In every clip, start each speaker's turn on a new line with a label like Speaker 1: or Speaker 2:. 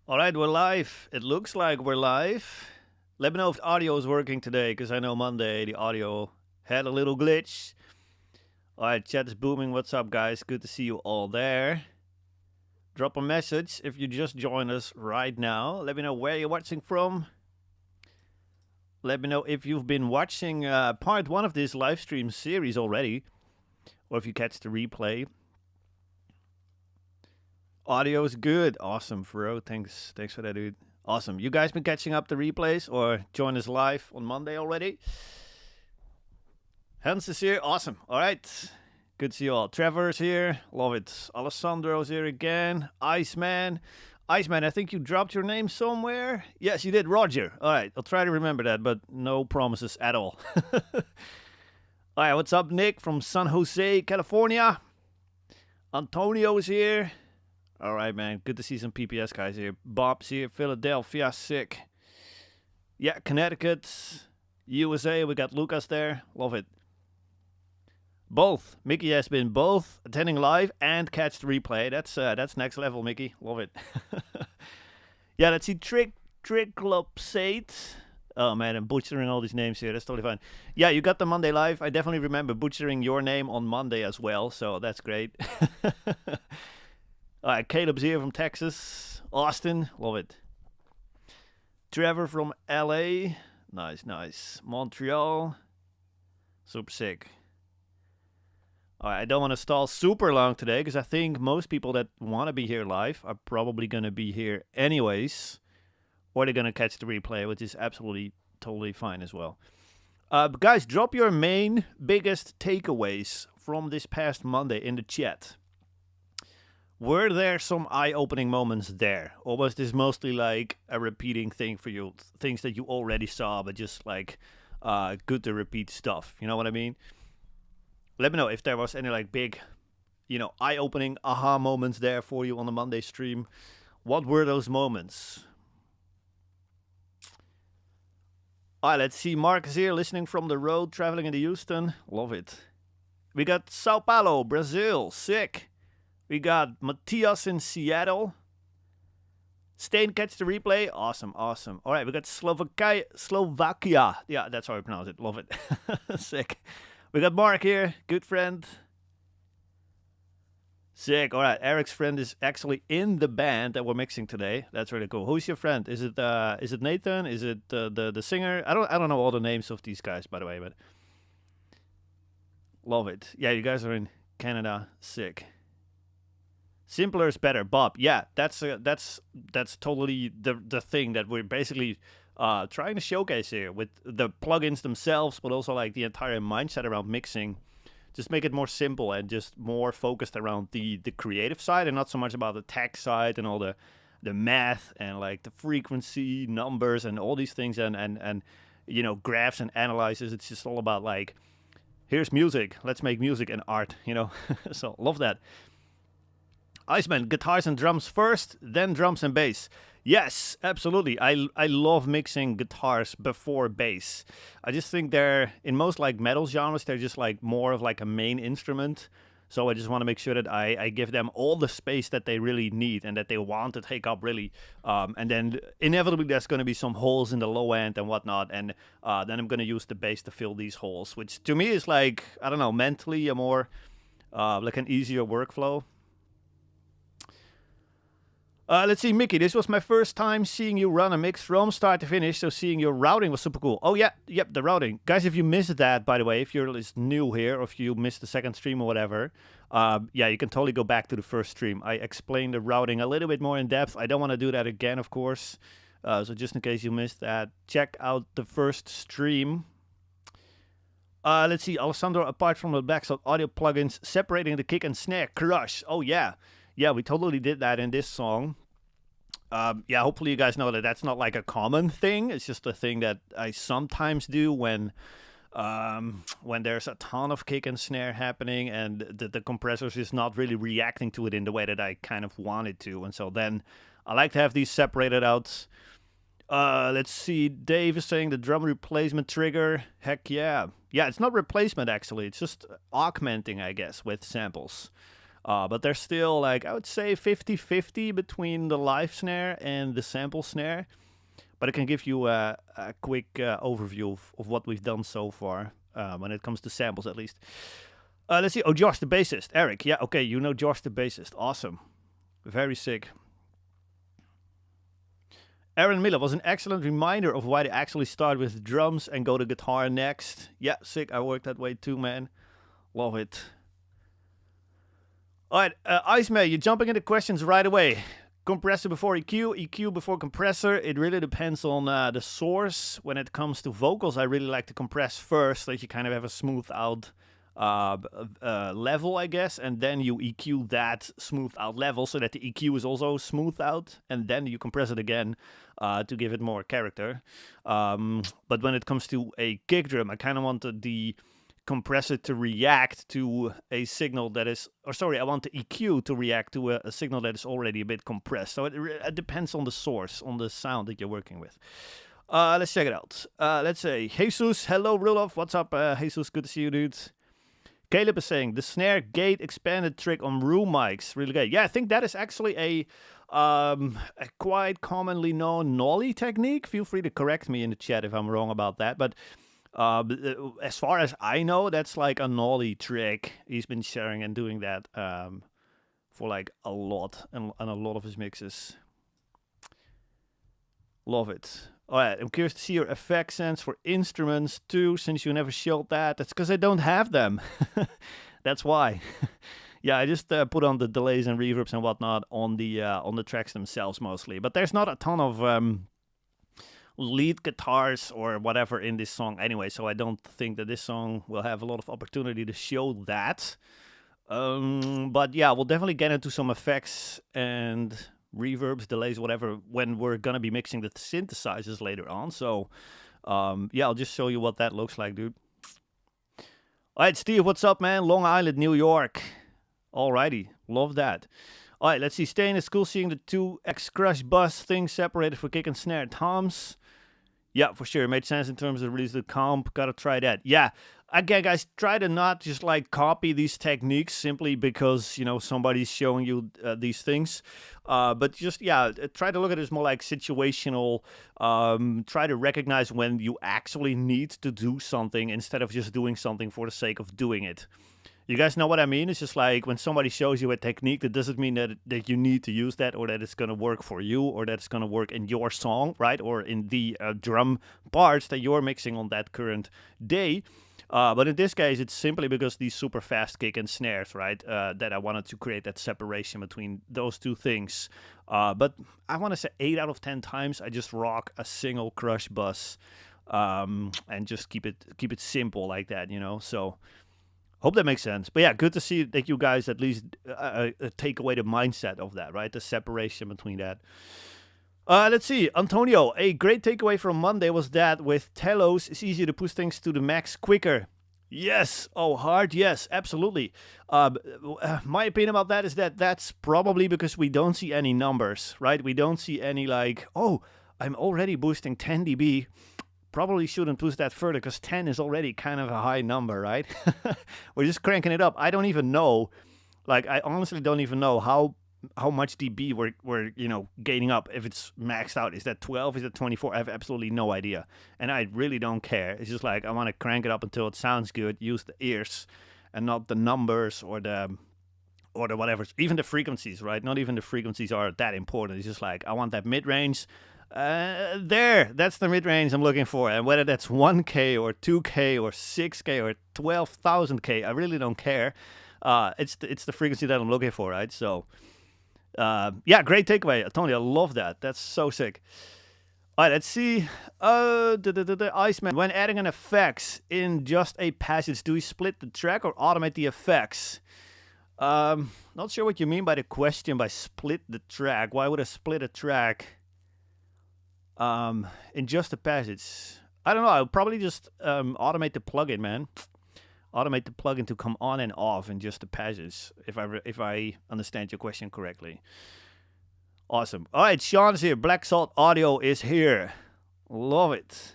Speaker 1: All right, we're live. It looks like we're live. Let me know if the audio is working today, because I know Monday the audio had a little glitch. All right, chat is booming. What's up, guys? Good to see you all there. Drop a message if you just joined us right now. Let me know where you're watching from. Let me know if you've been watching part one of this live stream series already, or if you catch the replay. Audio is good. Awesome, Fro. Thanks for that, dude. Awesome. You guys been catching up the replays or join us live on Monday already? Hans is here. Awesome. All right. Good to see you all. Trevor's here. Love it. Alessandro's here again. Iceman. Iceman, I think you dropped your name somewhere. Yes, you did. Roger. All right. I'll try to remember that, but no promises at all. All right. What's up, Nick from San Jose, California? Antonio is here. All right, man. Good to see some PPS guys here. Bob's here. Philadelphia, sick. Yeah, Connecticut, USA. We got Lucas there. Love it. Both. Mickey has been both attending live and catch the replay. That's next level, Mickey. Love it. Yeah, let's see. Triclopsate. Oh, man, I'm butchering all these names here. That's totally fine. Yeah, you got the Monday live. I definitely remember butchering your name on Monday as well, so that's great. All right, Caleb's here from Texas. Austin, love it. Trevor from LA. Nice. Montreal. Super sick. All right, I don't want to stall super long today because I think most people that want to be here live are probably going to be here anyways. Or they're going to catch the replay, which is absolutely, totally fine as well. Guys, drop your main, biggest takeaways from this past Monday in the chat. Were there some eye-opening moments there? Or was this mostly like a repeating thing for you? Things that you already saw, but just like good to repeat stuff. You know what I mean? Let me know if there was any like big, eye-opening aha moments there for you on the Monday stream. What were those moments? All right, let's see. Mark is here listening from the road, traveling into Houston. Love it. We got Sao Paulo, Brazil. Sick. We got Matthias in Seattle. Stain catch the replay. Awesome. All right, we got Slovakia. Yeah, that's how I pronounce it. Love it. Sick. We got Mark here. Good friend. Sick. All right, Eric's friend is actually in the band that we're mixing today. That's really cool. Who's your friend? Is it Nathan? Is it the singer? I don't know all the names of these guys, by the way, but love it. Yeah, you guys are in Canada. Sick. Simpler is better, Bob. Yeah, that's totally the thing that we're basically trying to showcase here with the plugins themselves, but also like the entire mindset around mixing. Just make it more simple and just more focused around the creative side and not so much about the tech side and all the math and like the frequency numbers and all these things and graphs and analyzers. It's just all about like, here's music. Let's make music and art. So love that. Iceman, guitars and drums first, then drums and bass. Yes, absolutely. I love mixing guitars before bass. I just think they're, in most like metal genres, they're just like more of like a main instrument. So I just want to make sure that I give them all the space that they really need and that they want to take up really. And then inevitably there's going to be some holes in the low end and whatnot. And then I'm going to use the bass to fill these holes, which to me is like, I don't know, mentally a more, like an easier workflow. Let's see, Mickey, this was my first time seeing you run a mix from start to finish, so seeing your routing was super cool. Oh, yeah, yep, the routing. Guys, if you missed that, by the way, if you're new here, or if you missed the second stream or whatever, yeah, you can totally go back to the first stream. I explained the routing a little bit more in depth. I don't want to do that again, of course. So just in case you missed that, check out the first stream. Let's see, Alessandro, apart from the backstop audio plugins, separating the kick and snare, crush. Oh, yeah. Yeah, we totally did that in this song. Yeah, hopefully you guys know that that's not like a common thing. It's just a thing that I sometimes do when there's a ton of kick and snare happening and the compressors is not really reacting to it in the way that I kind of want it to. And so then I like to have these separated out. Let's see, Dave is saying the drum replacement trigger. Heck yeah. Yeah, it's not replacement actually. It's just augmenting, I guess, with samples. But there's still, like, I would say 50-50 between the live snare and the sample snare. But I can give you a quick overview of what we've done so far, when it comes to samples at least. Let's see. Oh, Josh the bassist. Eric. Yeah, okay, you know Josh the bassist. Awesome. Very sick. Aaron Miller was an excellent reminder of why they actually start with drums and go to guitar next. Yeah, sick. I work that way too, man. Love it. All right, Iceman, you're jumping into questions right away. Compressor before EQ, EQ before compressor. It really depends on the source. When it comes to vocals, I really like to compress first, so that you kind of have a smooth out level, I guess, and then you EQ that smooth out level so that the EQ is also smooth out, and then you compress it again to give it more character. But when it comes to a kick drum, I kind of wanted the compressor to react to a signal that is, or sorry, I want the EQ to react to a signal that is already a bit compressed. So it depends on the source, on the sound that you're working with. Let's check it out. Let's say, Jesus, hello, Rudolph. What's up, Jesus? Good to see you, dude. Caleb is saying, the snare gate expanded trick on room mics, really good. Yeah, I think that is actually a quite commonly known nollie technique. Feel free to correct me in the chat if I'm wrong about that, but as far as I know, that's like a nollie trick. He's been sharing and doing that for like a lot, and a lot of his mixes. Love it. Alright, I'm curious to see your effect sense for instruments too, since you never showed that. That's because I don't have them. That's why. Yeah, I just put on the delays and reverbs and whatnot on the tracks themselves mostly. But there's not a ton of lead guitars or whatever in this song anyway, so I don't think that this song will have a lot of opportunity to show that. But yeah, we'll definitely get into some effects and reverbs, delays, whatever, when we're gonna be mixing the synthesizers later on. So yeah, I'll just show you what that looks like, dude. Alright, Steve, what's up, man? Long Island, New York. Alrighty, love that. Alright, let's see. Staying at school, seeing the 2X Crush bus thing separated for kick and snare toms. Yeah, for sure. It made sense in terms of release the comp. Gotta try that. Yeah. Again, guys, try to not just like copy these techniques simply because, you know, somebody's showing you these things. But just, yeah, try to look at it as more like situational. Try to recognize when you actually need to do something instead of just doing something for the sake of doing it. You guys know what I mean? It's just like when somebody shows you a technique, that doesn't mean that you need to use that or that it's going to work for you or that it's going to work in your song, right? Or in the drum parts that you're mixing on that current day. But in this case, it's simply because these super fast kick and snares, right? That I wanted to create that separation between those two things. But I want to say 8 out of 10 times, I just rock a single crush bus and just keep it simple like that, you know? So hope that makes sense. But yeah, good to see that you guys at least take away the mindset of that, right? The separation between that. Let's see. Antonio, a great takeaway from Monday was that with telos, it's easier to push things to the max quicker. Yes. Oh, hard. Yes, absolutely. My opinion about that is that that's probably because we don't see any numbers, right? We don't see any like, oh, I'm already boosting 10 dB. Probably shouldn't push that further because 10 is already kind of a high number, right? We're just cranking it up. I don't even know. Like, I honestly don't even know how much dB we're you know, gaining up. If it's maxed out, is that 12? Is that 24? I have absolutely no idea, and I really don't care. It's just like I want to crank it up until it sounds good. Use the ears, and not the numbers or the whatever. Even the frequencies, right? Not even the frequencies are that important. It's just like I want that mid range. That's the mid range I'm looking for, and whether that's 1K or 2K or 6K or 12,000K, I really don't care. It's the frequency that I'm looking for, right? So. Yeah, great takeaway, Tony. I love that. That's so sick. All right, let's see. The Iceman. When adding an effects in just a passage, do we split the track or automate the effects? Not sure what you mean by the question by split the track. Why would I split a track in just a passage? I don't know. I'll probably just automate the plugin, man. Automate the plugin to come on and off in just the passage, if I understand your question correctly. Awesome. All right, Sean's here. Black Salt Audio is here. Love it.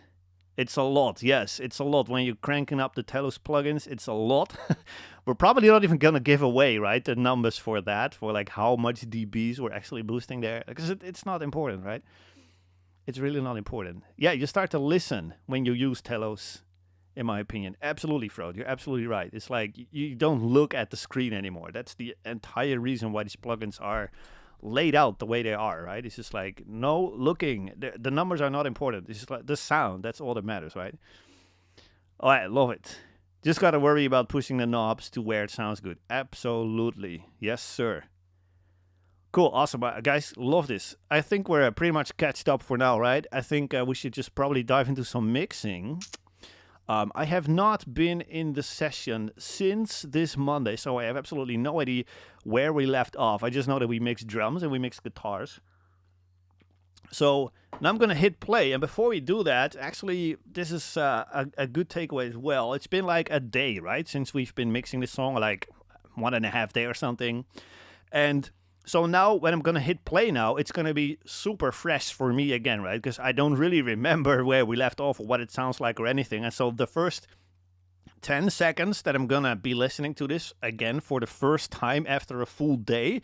Speaker 1: It's a lot. Yes, it's a lot. When you're cranking up the Telos plugins, it's a lot. We're probably not even gonna give away, right, the numbers for that, for like how much dBs we're actually boosting there, because it's not important, right? It's really not important. Yeah, you start to listen when you use telos, in my opinion. Absolutely, Frode. You're absolutely right. It's like you don't look at the screen anymore. That's the entire reason why these plugins are laid out the way they are, right? It's just like no looking. The numbers are not important. It's just like the sound. That's all that matters, right? All right, love it. Just got to worry about pushing the knobs to where it sounds good. Absolutely. Yes, sir. Cool, awesome. Guys, love this. I think we're pretty much catched up for now, right? I think we should just probably dive into some mixing. I have not been in the session since this Monday, so I have absolutely no idea where we left off. I just know that we mixed drums and we mixed guitars. So now I'm going to hit play. And before we do that, actually, this is a good takeaway as well. It's been like a day, right, since we've been mixing this song, like 1.5 days or something. And so now when I'm going to hit play now, it's going to be super fresh for me again, right? Because I don't really remember where we left off or what it sounds like or anything. And so the first 10 seconds that I'm going to be listening to this again for the first time after a full day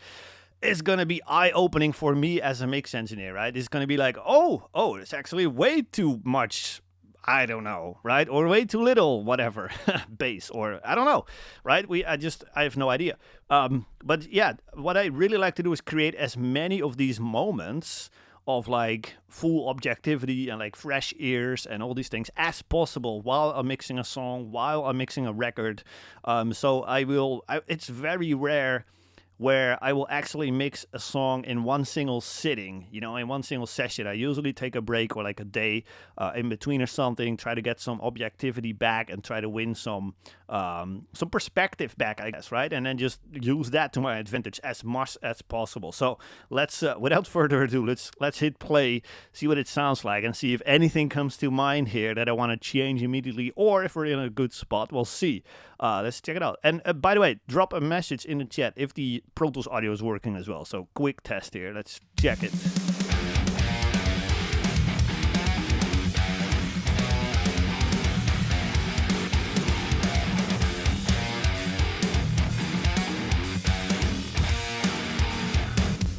Speaker 1: is going to be eye-opening for me as a mix engineer, right? It's going to be like, oh, it's actually way too much, I don't know, right? Or way too little, whatever, bass, or I don't know, right? I have no idea. But yeah, what I really like to do is create as many of these moments of like full objectivity and like fresh ears and all these things as possible while I'm mixing a song, while I'm mixing a record. So it's very rare where I will actually mix a song in one single sitting, in one single session. I usually take a break or like a day in between or something, try to get some objectivity back and try to win some perspective back, I guess, right? And then just use that to my advantage as much as possible. So let's, without further ado, let's hit play, see what it sounds like, and see if anything comes to mind here that I want to change immediately, or if we're in a good spot. We'll see. Let's check it out. And by the way, drop a message in the chat if the Pro Tools audio is working as well. So quick test here. Let's check it.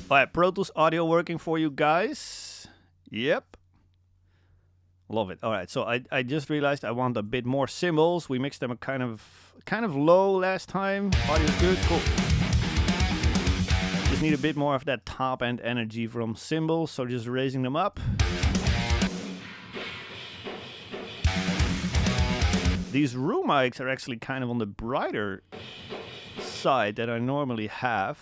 Speaker 1: All right, Pro Tools audio working for you guys? Yep. Love it. All right, so I just realized I want a bit more cymbals. We mixed them a kind of low last time. Audio's good. Cool. Just need a bit more of that top end energy from cymbals, so just raising them up. These room mics are actually kind of on the brighter side that I normally have.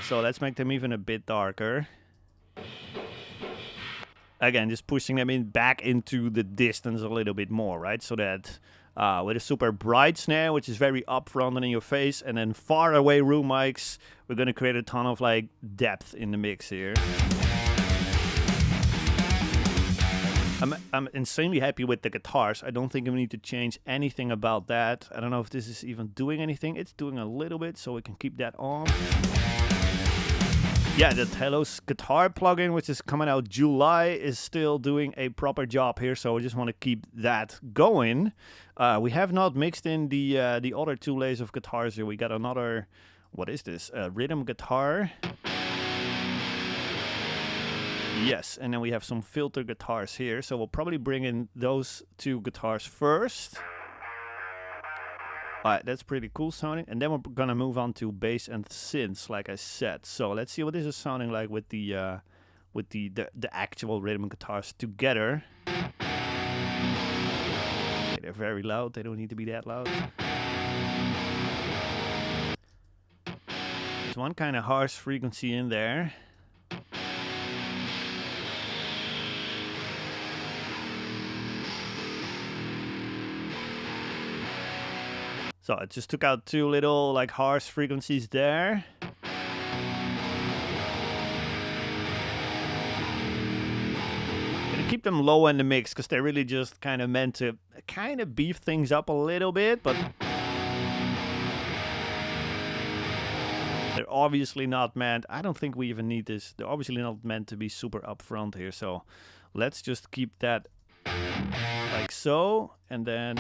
Speaker 1: So let's make them even a bit darker. Again, just pushing them back into the distance a little bit more, right? So that with a super bright snare, which is very upfront and in your face, and then far away room mics, we're going to create a ton of like depth in the mix here. I'm insanely happy with the guitars. I don't think we need to change anything about that. I don't know if this is even doing anything. It's doing a little bit, so we can keep that on. Yeah, the Telos guitar plugin, which is coming out July, is still doing a proper job here, so I just want to keep that going. We have not mixed in the other two layers of guitars here. We got another, what is this? Rhythm guitar. Yes, and then we have some filter guitars here, so we'll probably bring in those two guitars first. Alright, that's pretty cool sounding. And then we're gonna move on to bass and synths, like I said. So let's see what this is sounding like with the actual rhythm guitars together. Okay, they're very loud. They don't need to be that loud. There's one kind of harsh frequency in there. So I just took out two little like harsh frequencies there. Gonna keep them low in the mix because they're really just kind of meant to kind of beef things up a little bit, but they're obviously not meant, I don't think we even need this, they're obviously not meant to be super upfront here, so let's just keep that like so, and then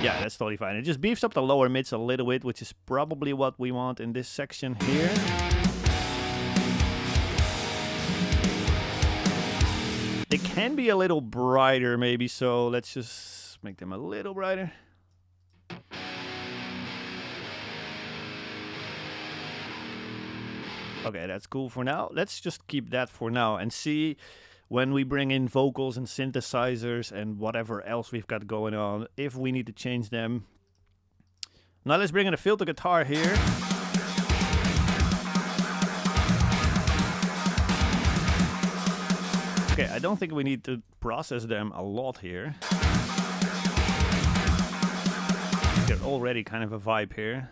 Speaker 1: Yeah, that's totally fine. It just beefs up the lower mids a little bit, which is probably what we want in this section here. They can be a little brighter maybe, so let's just make them a little brighter. Okay, that's cool for now. Let's just keep that for now and see when we bring in vocals and synthesizers and whatever else we've got going on, if we need to change them. Now let's bring in a filter guitar here. Okay, I don't think we need to process them a lot here. They're already kind of a vibe here.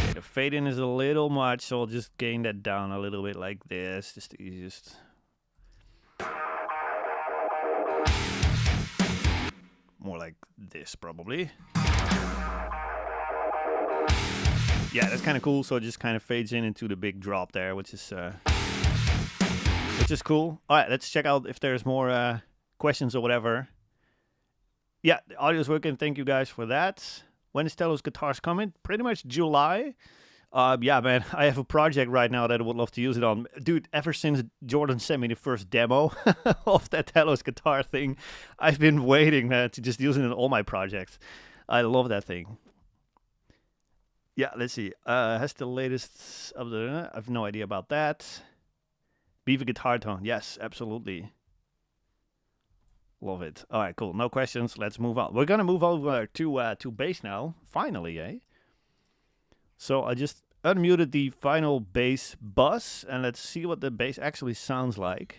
Speaker 1: Okay, the fade in is a little much, so I'll just gain that down a little bit like this. Just the easiest. More like this, probably. Yeah, that's kind of cool. So it just kind of fades in into the big drop there, which is cool. All right, let's check out if there's more questions or whatever. Yeah, the audio is working. Thank you guys for that. When is Telo's guitars coming? Pretty much July. Yeah, man, I have a project right now that I would love to use it on. Dude, ever since Jordan sent me the first demo of that Telo's guitar thing, I've been waiting, man, to just use it in all my projects. I love that thing. Yeah, let's see. Has the latest update? I have no idea about that. Beaver guitar tone. Yes, absolutely. Love it. All right, cool. No questions. Let's move on. We're going to move over to bass now. Finally, eh? So I just unmuted the final bass bus, and let's see what the bass actually sounds like.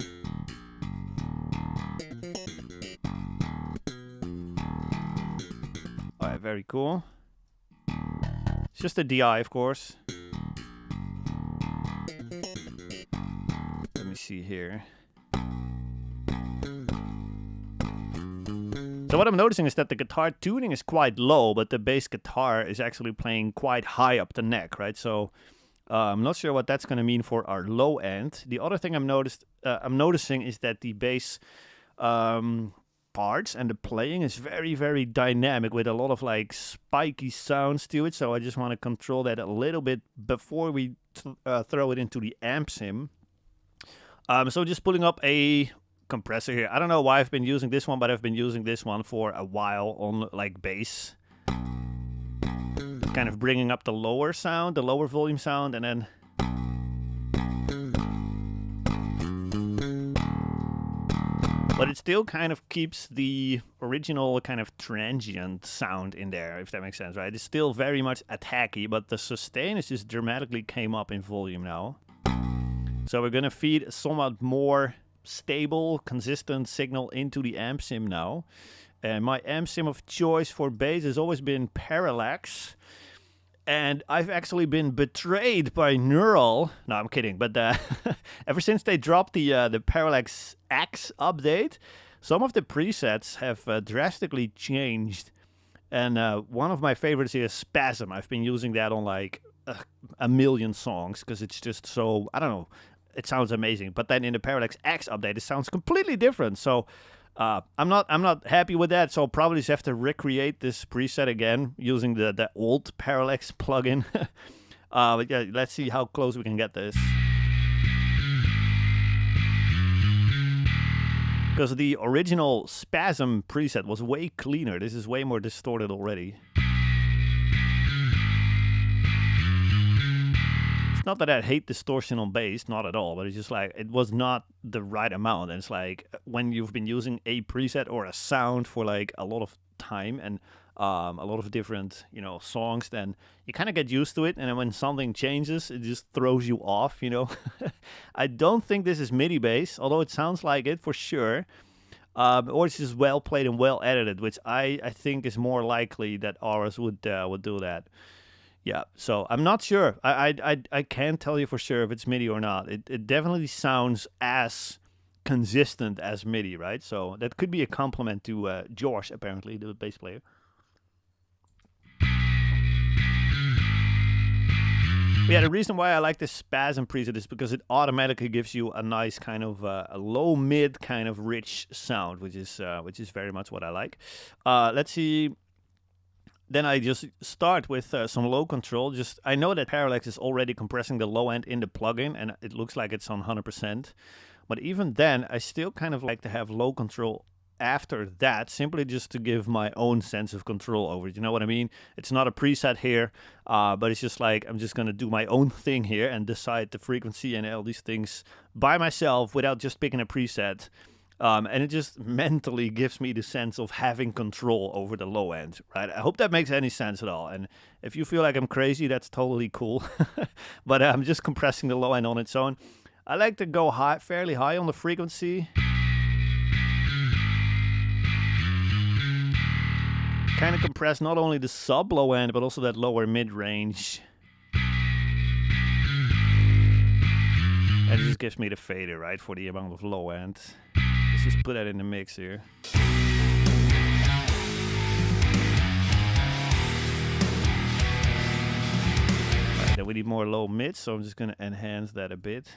Speaker 1: All right, very cool. It's just a DI, of course. Let me see here. So what I'm noticing is that the guitar tuning is quite low, but the bass guitar is actually playing quite high up the neck, right? So I'm not sure what that's going to mean for our low end. The other thing I'm noticing is that the bass parts and the playing is very, very dynamic with a lot of like spiky sounds to it. So I just want to control that a little bit before we throw it into the amp sim. So just pulling up a compressor here. I don't know why I've been using this one, but I've been using this one for a while on like bass. Kind of bringing up the lower sound, the lower volume sound, and then but it still kind of keeps the original kind of transient sound in there, if that makes sense, right? It's still very much attacky, but the sustain is just dramatically came up in volume now. So we're gonna feed a somewhat more stable, consistent signal into the amp sim now. And my amp sim of choice for bass has always been Parallax. And I've actually been betrayed by Neural. No, I'm kidding. But ever since they dropped the Parallax X update, some of the presets have drastically changed. And one of my favorites is Spasm. I've been using that on like a million songs because it's just so, I don't know, it sounds amazing. But then in the Parallax X update, it sounds completely different. So I'm not happy with that. So I'll probably just have to recreate this preset again using the old Parallax plugin. But yeah, let's see how close we can get this. Because the original Spasm preset was way cleaner. This is way more distorted already. Not that I hate distortion on bass, not at all, but it's just like, it was not the right amount. And it's like, when you've been using a preset or a sound for like a lot of time and a lot of different, you know, songs, then you kind of get used to it. And then when something changes, it just throws you off, you know. I don't think this is MIDI bass, although it sounds like it for sure. Or it's just well played and well edited, which I think is more likely that ours would do that. Yeah, so I'm not sure. I can't tell you for sure if it's MIDI or not. It definitely sounds as consistent as MIDI, right? So that could be a compliment to Josh, apparently, the bass player. Yeah, the reason why I like this spasm preset is because it automatically gives you a nice kind of a low mid kind of rich sound, which is very much what I like. Let's see. Then I just start with some low control. Just I know that Parallax is already compressing the low end in the plugin, and it looks like it's on 100%. But even then, I still kind of like to have low control after that, simply just to give my own sense of control over it. You know what I mean? It's not a preset here, but it's just like I'm just going to do my own thing here and decide the frequency and all these things by myself without just picking a preset. And it just mentally gives me the sense of having control over the low end, right? I hope that makes any sense at all. And if you feel like I'm crazy, that's totally cool. But I'm just compressing the low end on its own. I like to go high, fairly high on the frequency. Kind of compress not only the sub low end, but also that lower mid range. And it just gives me the fader, right, for the amount of low end. Let's just put that in the mix here. Right, then we need more low mid, so I'm just going to enhance that a bit.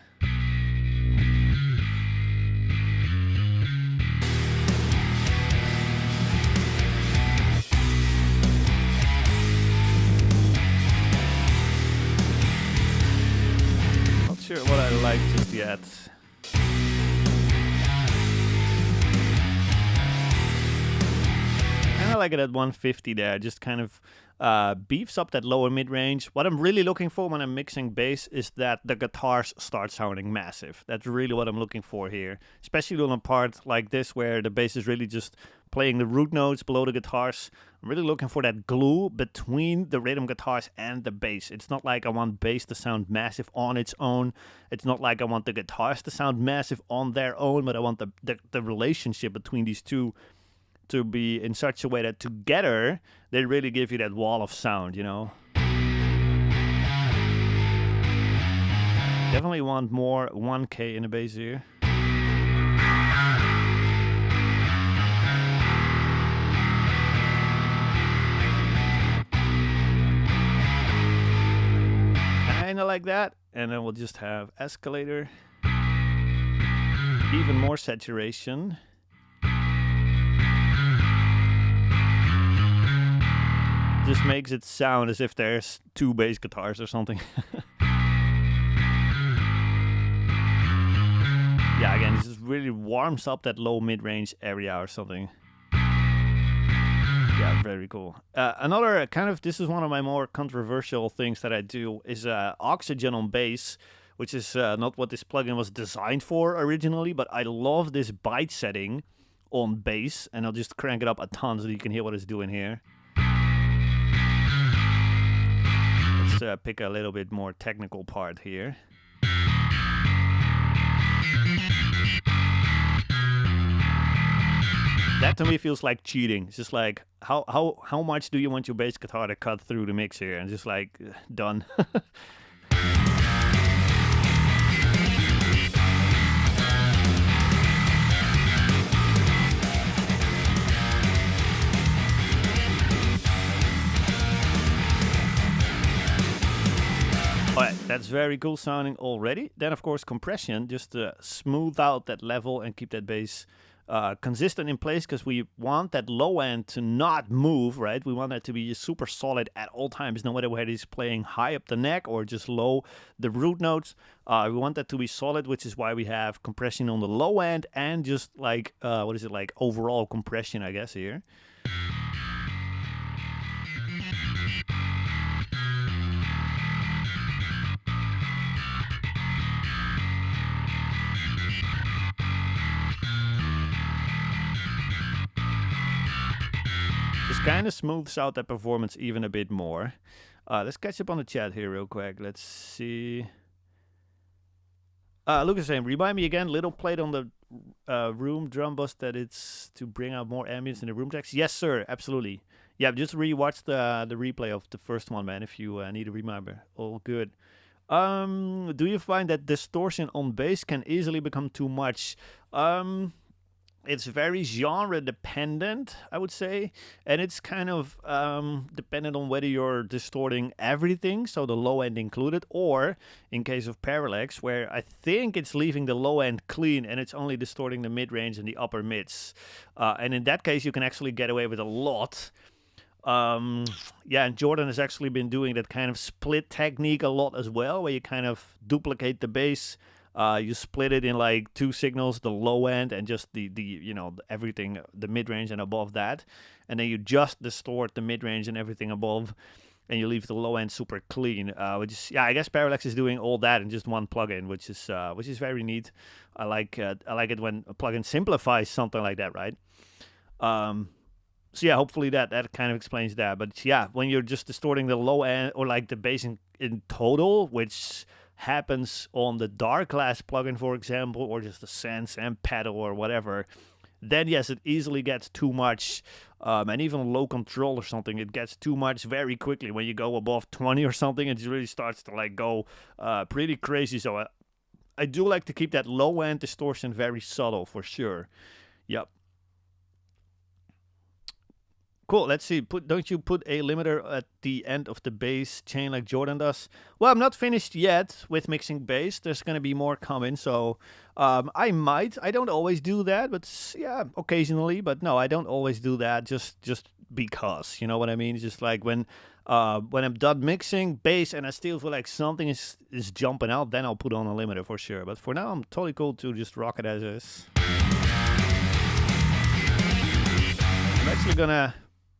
Speaker 1: Not sure what I like just yet. I like it at 150 there, just kind of beefs up that lower mid-range. What I'm really looking for when I'm mixing bass is that the guitars start sounding massive. That's really what I'm looking for here, especially on a part like this where the bass is really just playing the root notes below the guitars. I'm really looking for that glue between the rhythm guitars and the bass. It's not like I want bass to sound massive on its own. It's not like I want the guitars to sound massive on their own, but I want the relationship between these two to be in such a way that together they really give you that wall of sound, you know. Definitely want more 1K in the bass here. Kinda like that, and then we'll just have escalator, even more saturation. Just makes it sound as if there's two bass guitars or something. Yeah, again, this just really warms up that low mid-range area or something. Yeah, very cool. Another kind of, this is one of my more controversial things that I do, is oxygen on bass, which is not what this plugin was designed for originally, but I love this bite setting on bass, and I'll just crank it up a ton so you can hear what it's doing here. Let's pick a little bit more technical part here. That to me feels like cheating. It's just like, how much do you want your bass guitar to cut through the mix here? And just like, done. Alright, that's very cool sounding already. Then of course compression, just to smooth out that level and keep that bass consistent in place, because we want that low end to not move, right? We want that to be super solid at all times, no matter whether it's playing high up the neck or just low the root notes. We want that to be solid, which is why we have compression on the low end and just like, overall compression, I guess, here. Just kind of smooths out that performance even a bit more. Let's catch up on the chat here real quick. Let's see. Lucas saying, remind me again, little plate on the room drum bus that it's to bring out more ambience in the room tracks. Yes, sir, absolutely. Yeah, just rewatch the replay of the first one, man, if you need a reminder. All good. Do you find that distortion on bass can easily become too much? It's very genre dependent, I would say, and it's kind of dependent on whether you're distorting everything, so the low end included, or in case of Parallax, where I think it's leaving the low end clean and it's only distorting the mid range and the upper mids. And in that case, you can actually get away with a lot. Yeah, and Jordan has actually been doing that kind of split technique a lot as well, where you kind of duplicate the bass. You split it in like 2 signals, the low end and just the everything, the mid range and above that, and then you just distort the mid range and everything above, and you leave the low end super clean. Which is, yeah, I guess Parallax is doing all that in just one plugin, which is very neat. I like it when a plugin simplifies something like that, right? So yeah, hopefully that kind of explains that. But yeah, when you're just distorting the low end or like the bass in total, which happens on the Dark Glass plugin, for example, or just the Sense and pedal or whatever, then yes, it easily gets too much. And even low control or something, it gets too much very quickly. When you go above 20 or something, it really starts to like go pretty crazy. So I do like to keep that low end distortion very subtle for sure. Yep. Cool, let's see. Don't you put a limiter at the end of the bass chain like Jordan does? Well, I'm not finished yet with mixing bass. There's going to be more coming, so I might. I don't always do that, but yeah, occasionally. But no, I don't always do that just because. You know what I mean? It's just like when I'm done mixing bass and I still feel like something is jumping out, then I'll put on a limiter for sure. But for now, I'm totally cool to just rock it as is. I'm actually going to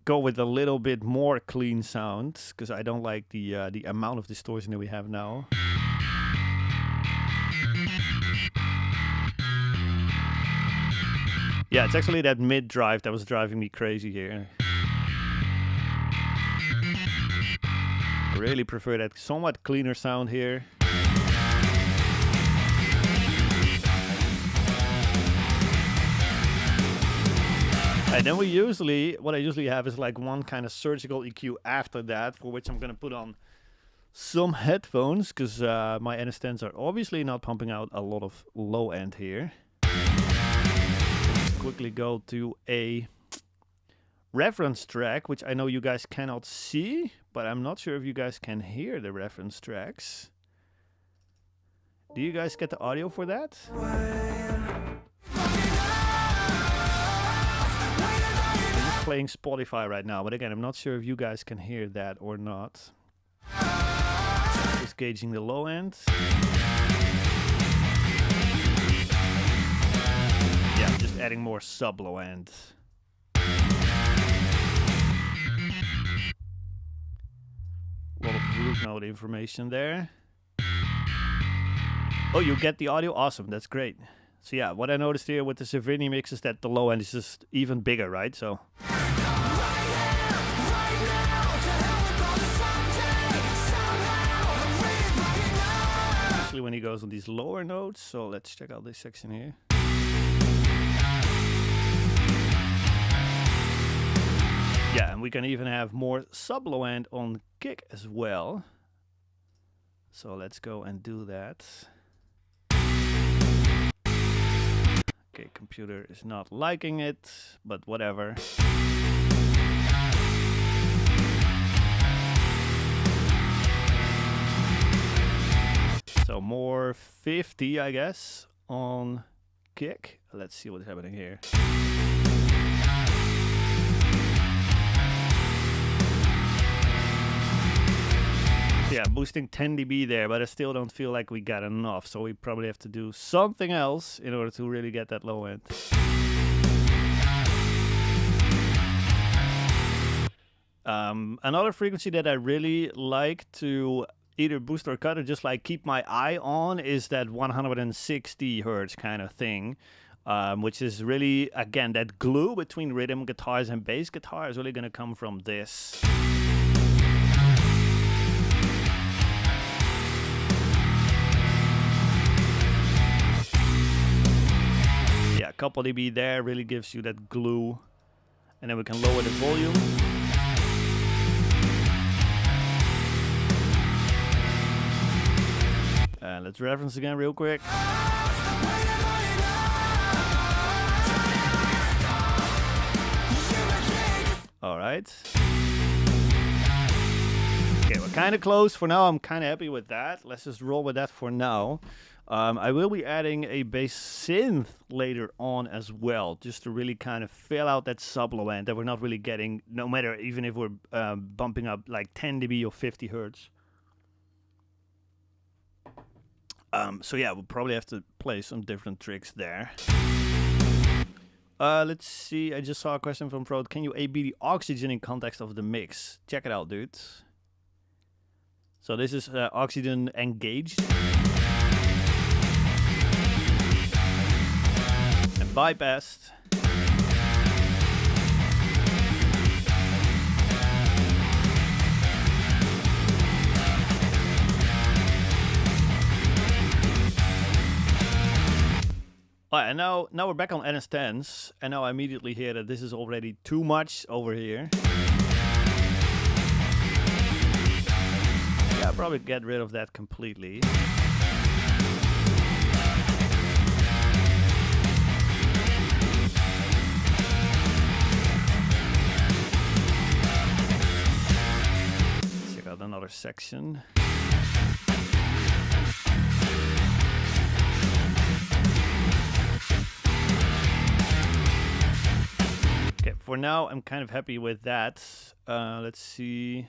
Speaker 1: go with a little bit more clean sound because I don't like the amount of distortion that we have now. Yeah, it's actually that mid drive that was driving me crazy here. I really prefer that somewhat cleaner sound here. And then what I usually have is like one kind of surgical EQ after that, for which I'm going to put on some headphones, because my NS10s are obviously not pumping out a lot of low end here. Let's quickly go to a reference track, which I know you guys cannot see, but I'm not sure if you guys can hear the reference tracks. Do you guys get the audio for that? Playing Spotify right now, but again, I'm not sure if you guys can hear that or not. Just gauging the low end. Yeah, just adding more sub low end. A lot of root node information there. Oh, you get the audio? Awesome, that's great. So yeah, what I noticed here with the Severny mix is that the low end is just even bigger, right? So especially when he goes on these lower notes. So let's check out this section here. Yeah, and we can even have more sub low end on kick as well. So let's go and do that. Okay, computer is not liking it, but whatever. So more 50, I guess, on kick. Let's see what's happening here. Yeah, boosting 10 dB there, but I still don't feel like we got enough, so we probably have to do something else in order to really get that low end. Another frequency that I really like to either boost or cut or just like keep my eye on is that 160 hertz kind of thing, which is really, again, that glue between rhythm guitars and bass guitar is really going to come from this. Yeah, a couple dB there really gives you that glue, and then we can lower the volume. Let's reference again real quick. All right. Okay, we're kind of close for now. I'm kind of happy with that. Let's just roll with that for now. I will be adding a bass synth later on as well, just to really kind of fill out that sub low end that we're not really getting, no matter even if we're bumping up like 10 dB or 50 hertz. So yeah, we'll probably have to play some different tricks there. Let's see. I just saw a question from Prod. Can you A/B the oxygen in context of the mix? Check it out, dude. So this is oxygen engaged. And bypassed. Alright, and now we're back on NS10s, and now I immediately hear that this is already too much over here. Yeah, I'll probably get rid of that completely. Check out another section. Okay, for now I'm kind of happy with that. Let's see.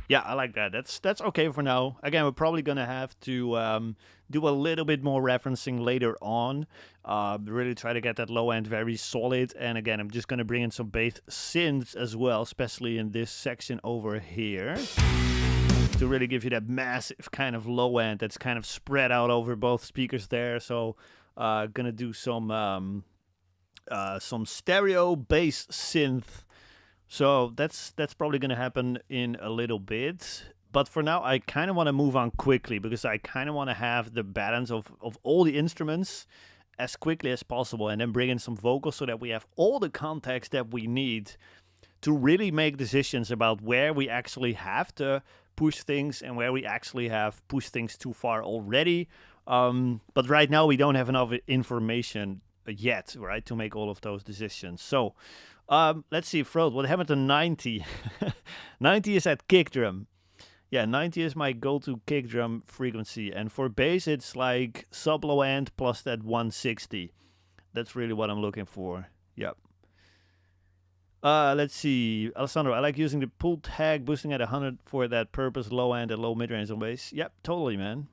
Speaker 1: Yeah, I like that. That's okay for now. Again, we're probably gonna have to do a little bit more referencing later on. Really try to get that low end very solid. And again, I'm just gonna bring in some bass synths as well, especially in this section over here, to really give you that massive kind of low end that's kind of spread out over both speakers there. So, gonna do some stereo bass synth. So that's probably going to happen in a little bit. But for now, I kind of want to move on quickly, because I kind of want to have the balance of all the instruments as quickly as possible, and then bring in some vocals so that we have all the context that we need to really make decisions about where we actually have to push things and where we actually have pushed things too far already. But right now, we don't have enough information yet, right, to make all of those decisions. So let's see, Frode, what happened to 90? 90 is at kick drum. Yeah, 90 is my go-to kick drum frequency. And for bass, it's like sub low end plus that 160. That's really what I'm looking for. Yep. Let's see. Alessandro, I like using the pull tag, boosting at 100 for that purpose, low end and low mid-range on bass. Yep, totally, man.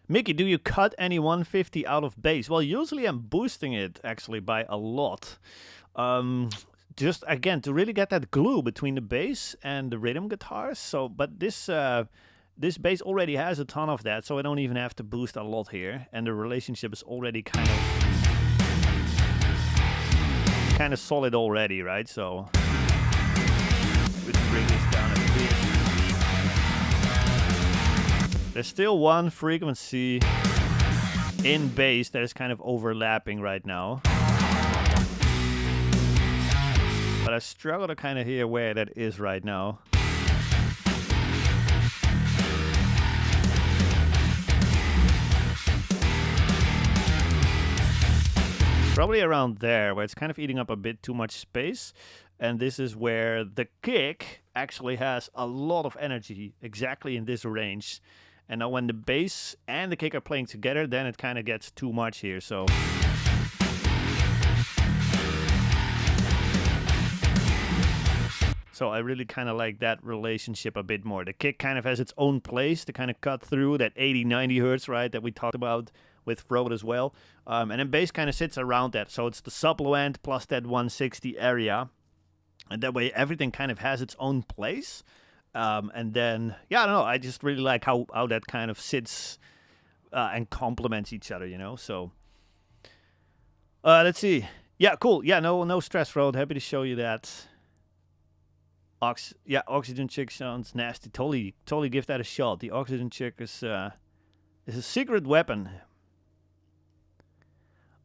Speaker 1: Mickey, do you cut any 150 out of bass? Well, usually I'm boosting it actually by a lot. Just again to really get that glue between the bass and the rhythm guitars. So, but this bass already has a ton of that, so I don't even have to boost a lot here, and the relationship is already kind of solid already, right? So, we can bring this down a bit. There's still one frequency in bass that is kind of overlapping right now. But I struggle to kind of hear where that is right now. Probably around there, where it's kind of eating up a bit too much space. And this is where the kick actually has a lot of energy, exactly in this range. And now when the bass and the kick are playing together, then it kind of gets too much here, so. So I really kind of like that relationship a bit more. The kick kind of has its own place to kind of cut through that 80, 90 hertz, right, that we talked about with Frode as well. And then bass kind of sits around that. So it's the sub low end plus that 160 area. And that way everything kind of has its own place. And then, yeah, I don't know. I just really like how that kind of sits and complements each other, you know. So, let's see. Yeah, cool. Yeah, no stress, Road. Happy to show you that. Oxygen Chick sounds nasty. Totally give that a shot. The Oxygen Chick is a secret weapon.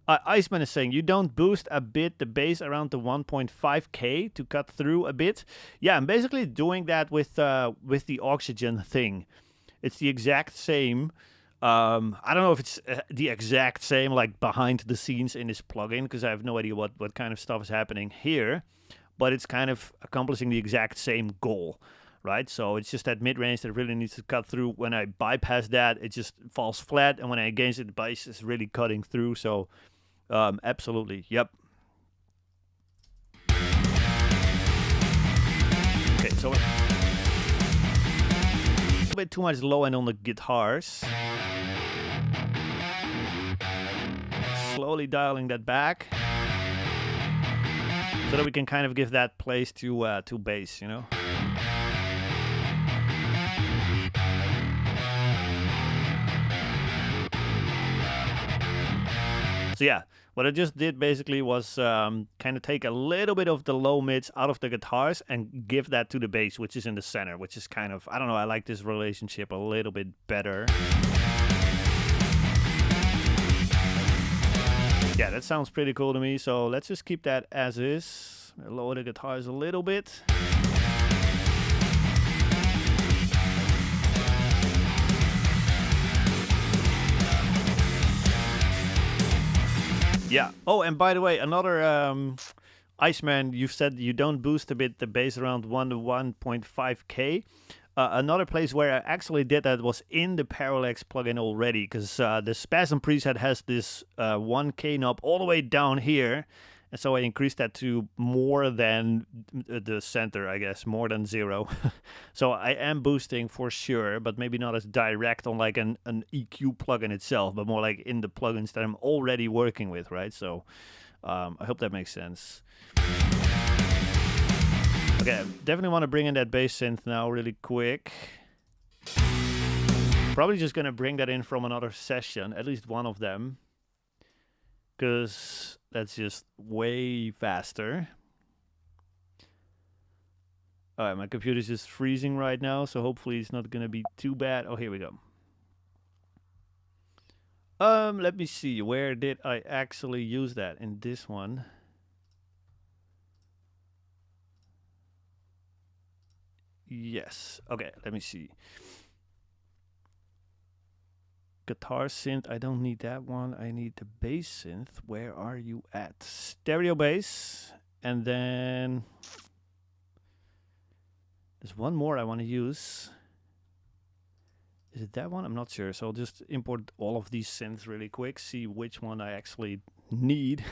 Speaker 1: Iceman is saying you don't boost a bit the bass around the 1.5k to cut through a bit. Yeah, I'm basically doing that with the oxygen thing. It's the exact same. I don't know if it's the exact same like behind the scenes in this plugin because I have no idea what kind of stuff is happening here, but it's kind of accomplishing the exact same goal, right? So it's just that mid-range that really needs to cut through. When I bypass that, it just falls flat, and when I engage it, the bass is really cutting through. So absolutely, yep. Okay, so a bit too much low end on the guitars. Slowly dialing that back so that we can kind of give that place to bass, you know. So yeah, what I just did basically was kind of take a little bit of the low mids out of the guitars and give that to the bass, which is in the center, which is kind of, I don't know, I like this relationship a little bit better. Yeah, that sounds pretty cool to me, so let's just keep that as is. Lower the guitars a little bit. Yeah. Oh, and by the way, another Iceman, you said you don't boost a bit the bass around 1 to 1.5k. Another place where I actually did that was in the Parallax plugin already, because the Spasm preset has this 1k knob all the way down here, and so I increased that to more than the center, I guess, more than 0. So I am boosting for sure, but maybe not as direct on like an EQ plugin itself, but more like in the plugins that I'm already working with, right? So I hope that makes sense. Okay, definitely want to bring in that bass synth now really quick. Probably just going to bring that in from another session, at least one of them, because that's just way faster. Alright, my computer's just freezing right now, so hopefully it's not going to be too bad. Oh, here we go. Let me see, where did I actually use that? In this one. Yes. Okay, let me see. Guitar synth, I don't need that one. I need the bass synth. Where are you at? Stereo bass. And then there's one more I want to use. Is it that one? I'm not sure. So I'll just import all of these synths really quick, see which one I actually need.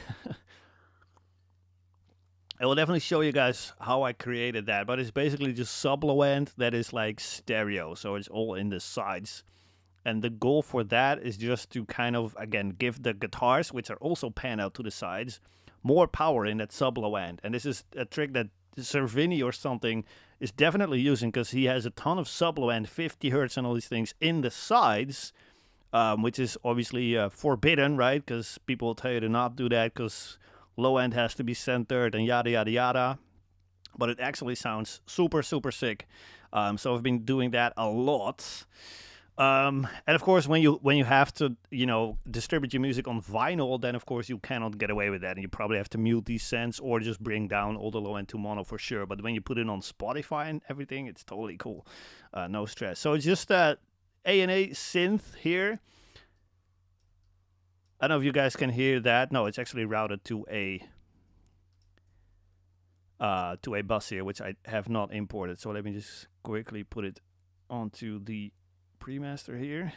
Speaker 1: I will definitely show you guys how I created that, but it's basically just sub-low end that is like stereo, so it's all in the sides. And the goal for that is just to kind of, again, give the guitars, which are also pan out to the sides, more power in that sub-low end. And this is a trick that Cervini or something is definitely using, because he has a ton of sub-low end, 50 hertz and all these things in the sides, which is obviously forbidden, right? Because people will tell you to not do that, because low end has to be centered and yada yada yada, but it actually sounds super super sick. So I've been doing that a lot, and of course when you have to distribute your music on vinyl, then of course you cannot get away with that, and you probably have to mute these sends or just bring down all the low end to mono for sure. But when you put it on Spotify and everything, it's totally cool, no stress. So it's just A&A synth here. I don't know if you guys can hear that. No, it's actually routed to a bus here, which I have not imported. So let me just quickly put it onto the pre-master here.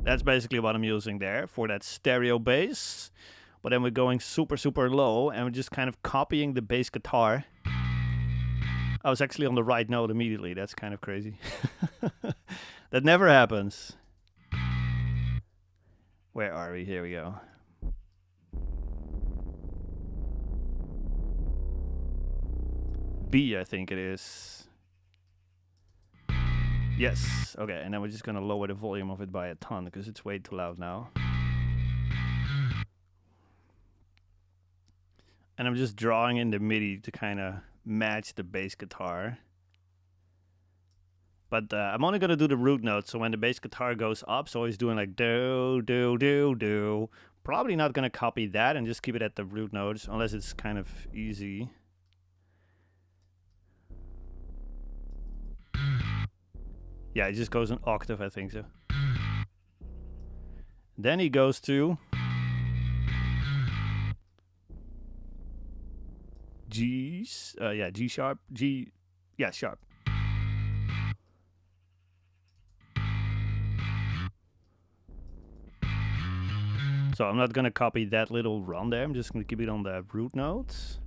Speaker 1: That's basically what I'm using there for that stereo bass. But then we're going super super low, and we're just kind of copying the bass guitar. I was actually on the right note immediately. That's kind of crazy. That never happens. Where are we? Here we go. B, I think it is. Yes. Okay, and then we're just going to lower the volume of it by a ton, because it's way too loud now. And I'm just drawing in the MIDI to kind of match the bass guitar. But I'm only gonna do the root note, so when the bass guitar goes up, so he's doing like do, do, do, do. Probably not gonna copy that and just keep it at the root notes, unless it's kind of easy. Yeah, it just goes an octave, I think so. Then he goes to G's, yeah, G sharp, G, yeah, sharp. So I'm not gonna copy that little run there, I'm just gonna keep it on the root notes.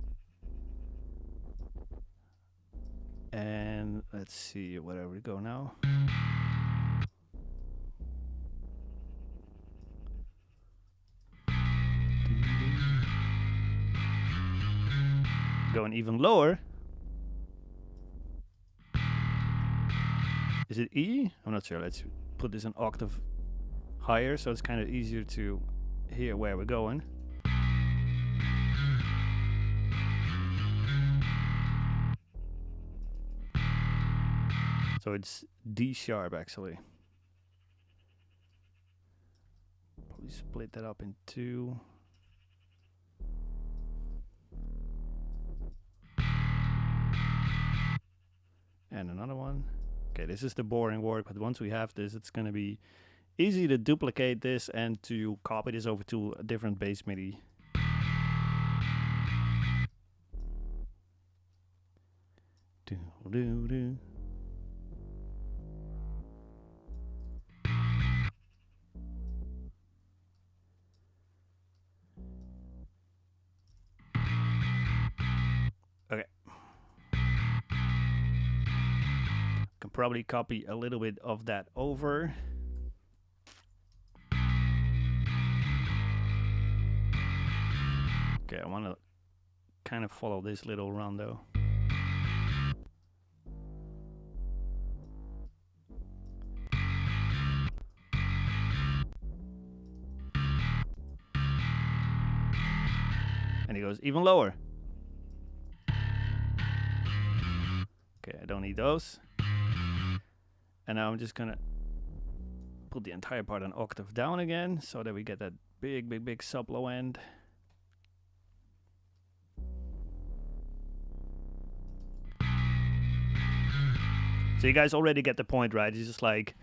Speaker 1: And let's see, where we go now. Going even lower. Is it E? I'm not sure. Let's put this an octave higher so it's kind of easier to hear where we're going. So it's D sharp actually. Probably split that up in two. And another one. Okay, this is the boring work, but once we have this, it's going to be easy to duplicate this and to copy this over to a different bass MIDI. Do, do, do. Okay. Can probably copy a little bit of that over. Okay, I want to kind of follow this little rondo. And he goes even lower. Okay, I don't need those. And now I'm just gonna put the entire part an octave down again so that we get that big, big, big sub low end. So you guys already get the point, right? It's just like,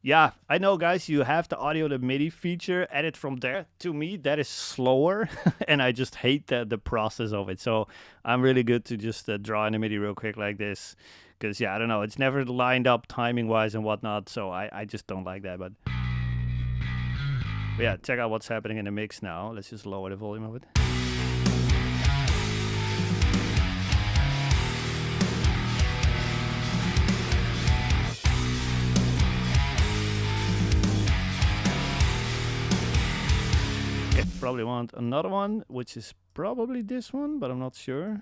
Speaker 1: yeah, I know, guys, you have the audio to MIDI feature, edit from there. To me, that is slower, and I just hate the process of it. So I'm really good to just draw in the MIDI real quick like this. Because, yeah, I don't know, it's never lined up timing-wise and whatnot, so I just don't like that. But yeah, check out what's happening in the mix now. Let's just lower the volume of it. Okay, probably want another one, which is probably this one, but I'm not sure.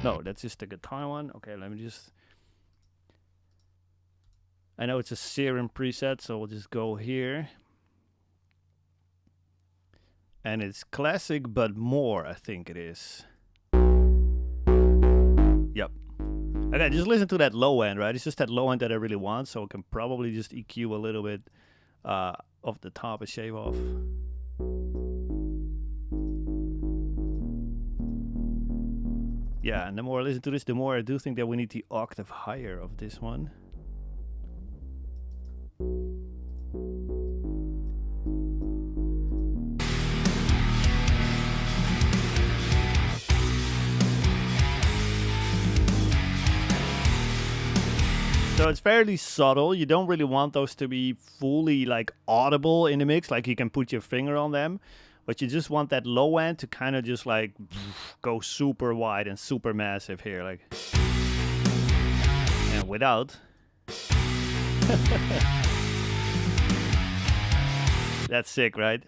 Speaker 1: No, that's just the guitar one. Okay, let me just... I know it's a Serum preset, so we'll just go here. And it's classic, but more, I think it is. Yep. Okay, just listen to that low end, right? It's just that low end that I really want, so I can probably just EQ a little bit of the top and shave off. Yeah, and the more I listen to this, the more I do think that we need the octave higher of this one. So it's fairly subtle. You don't really want those to be fully like audible in the mix, like you can put your finger on them. But you just want that low end to kind of just like go super wide and super massive here, like. And without. That's sick, right?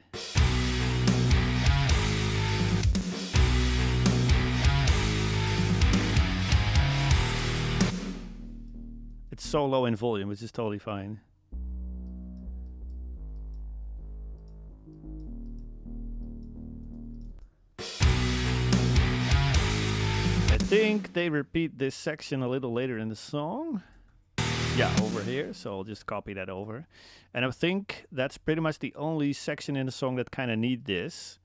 Speaker 1: It's so low in volume, which is totally fine. I think they repeat this section a little later in the song. Yeah, over here. So I'll just copy that over. And I think that's pretty much the only section in the song that kind of need this.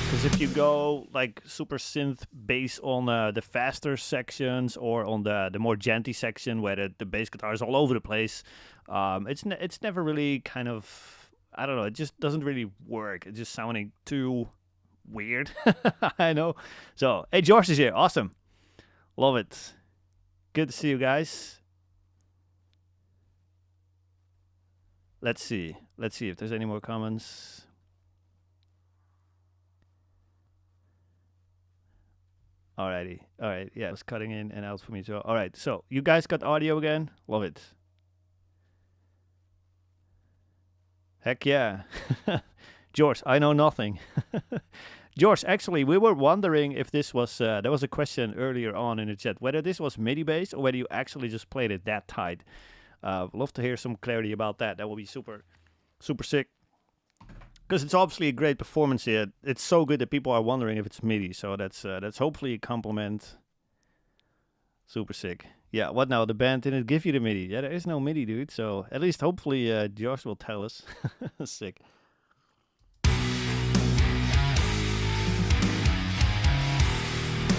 Speaker 1: Because if you go like super synth bass on the faster sections or on the more genty section where the bass guitar is all over the place, it's never really kind of, I don't know, it just doesn't really work. It's just sounding too weird. I know. So, hey, George is here. Awesome. Love it. Good to see you guys. Let's see if there's any more comments. Alrighty. Alright, yeah, it's cutting in and out for me. So, alright, so you guys got audio again? Love it. Heck yeah. George, I know nothing. George, actually, we were wondering if this was, there was a question earlier on in the chat, whether this was MIDI based or whether you actually just played it that tight. Love to hear some clarity about that. That would be super, super sick. Because it's obviously a great performance here. It's so good that people are wondering if it's MIDI. So that's hopefully a compliment. Super sick. Yeah, what now? The band didn't give you the MIDI. Yeah, there is no MIDI, dude. So at least hopefully Josh will tell us. Sick.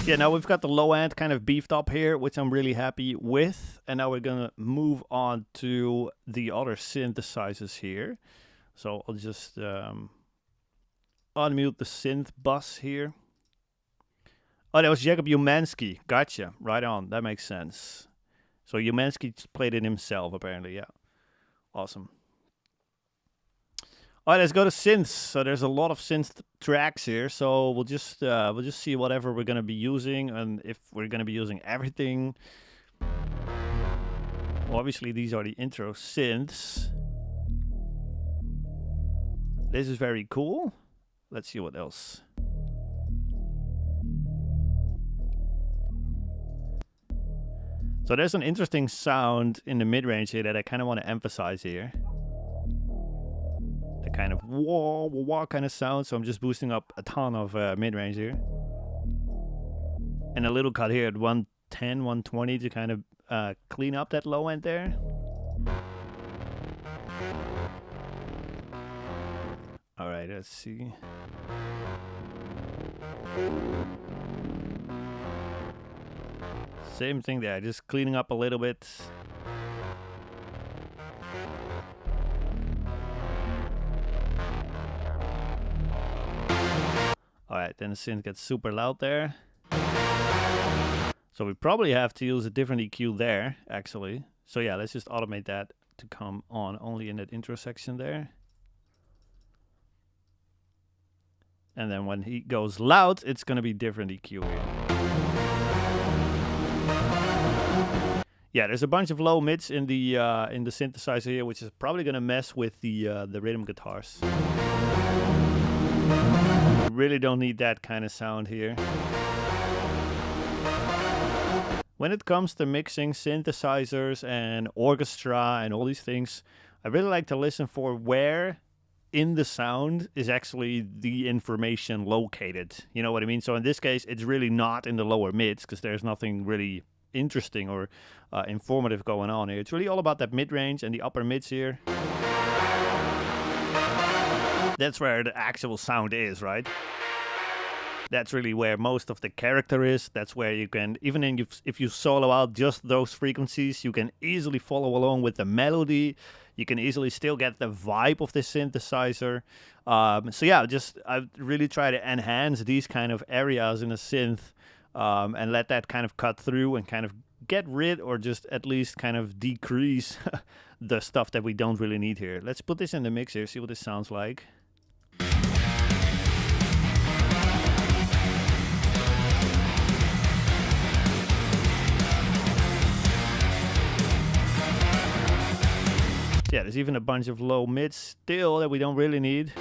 Speaker 1: Yeah, now we've got the low end kind of beefed up here, which I'm really happy with. And now we're going to move on to the other synthesizers here. So I'll just unmute the synth bus here. Oh, that was Jacob Umansky. Gotcha. Right on. That makes sense. So Umansky played it himself, apparently. Yeah. Awesome. All right, let's go to synths. So there's a lot of synth tracks here. So we'll just see whatever we're gonna be using, and if we're gonna be using everything. Well, obviously, these are the intro synths. This is very cool. Let's see what else. So there's an interesting sound in the mid-range here that I kind of want to emphasize here. The kind of wah, wah, wah kind of sound. So I'm just boosting up a ton of mid-range here. And a little cut here at 110, 120 to kind of clean up that low end there. All right, let's see. Same thing there, just cleaning up a little bit. All right, then the synth gets super loud there. So we probably have to use a different EQ there, actually. So yeah, let's just automate that to come on only in that intro section there. And then when he goes loud, it's going to be different EQ here. Yeah, there's a bunch of low mids in the synthesizer here, which is probably going to mess with the rhythm guitars. Really don't need that kind of sound here. When it comes to mixing synthesizers and orchestra and all these things, I really like to listen for where in the sound is actually the information located. You know what I mean? So in this case, it's really not in the lower mids because there's nothing really interesting or informative going on here. It's really all about that mid-range and the upper mids here. That's where the actual sound is, right? That's really where most of the character is. That's where you can, even if you solo out just those frequencies, you can easily follow along with the melody. You can easily still get the vibe of the synthesizer. So yeah, I really try to enhance these kind of areas in a synth and let that kind of cut through and kind of get rid or just at least kind of decrease the stuff that we don't really need here. Let's put this in the mix here, see what this sounds like. Yeah, there's even a bunch of low mids still that we don't really need.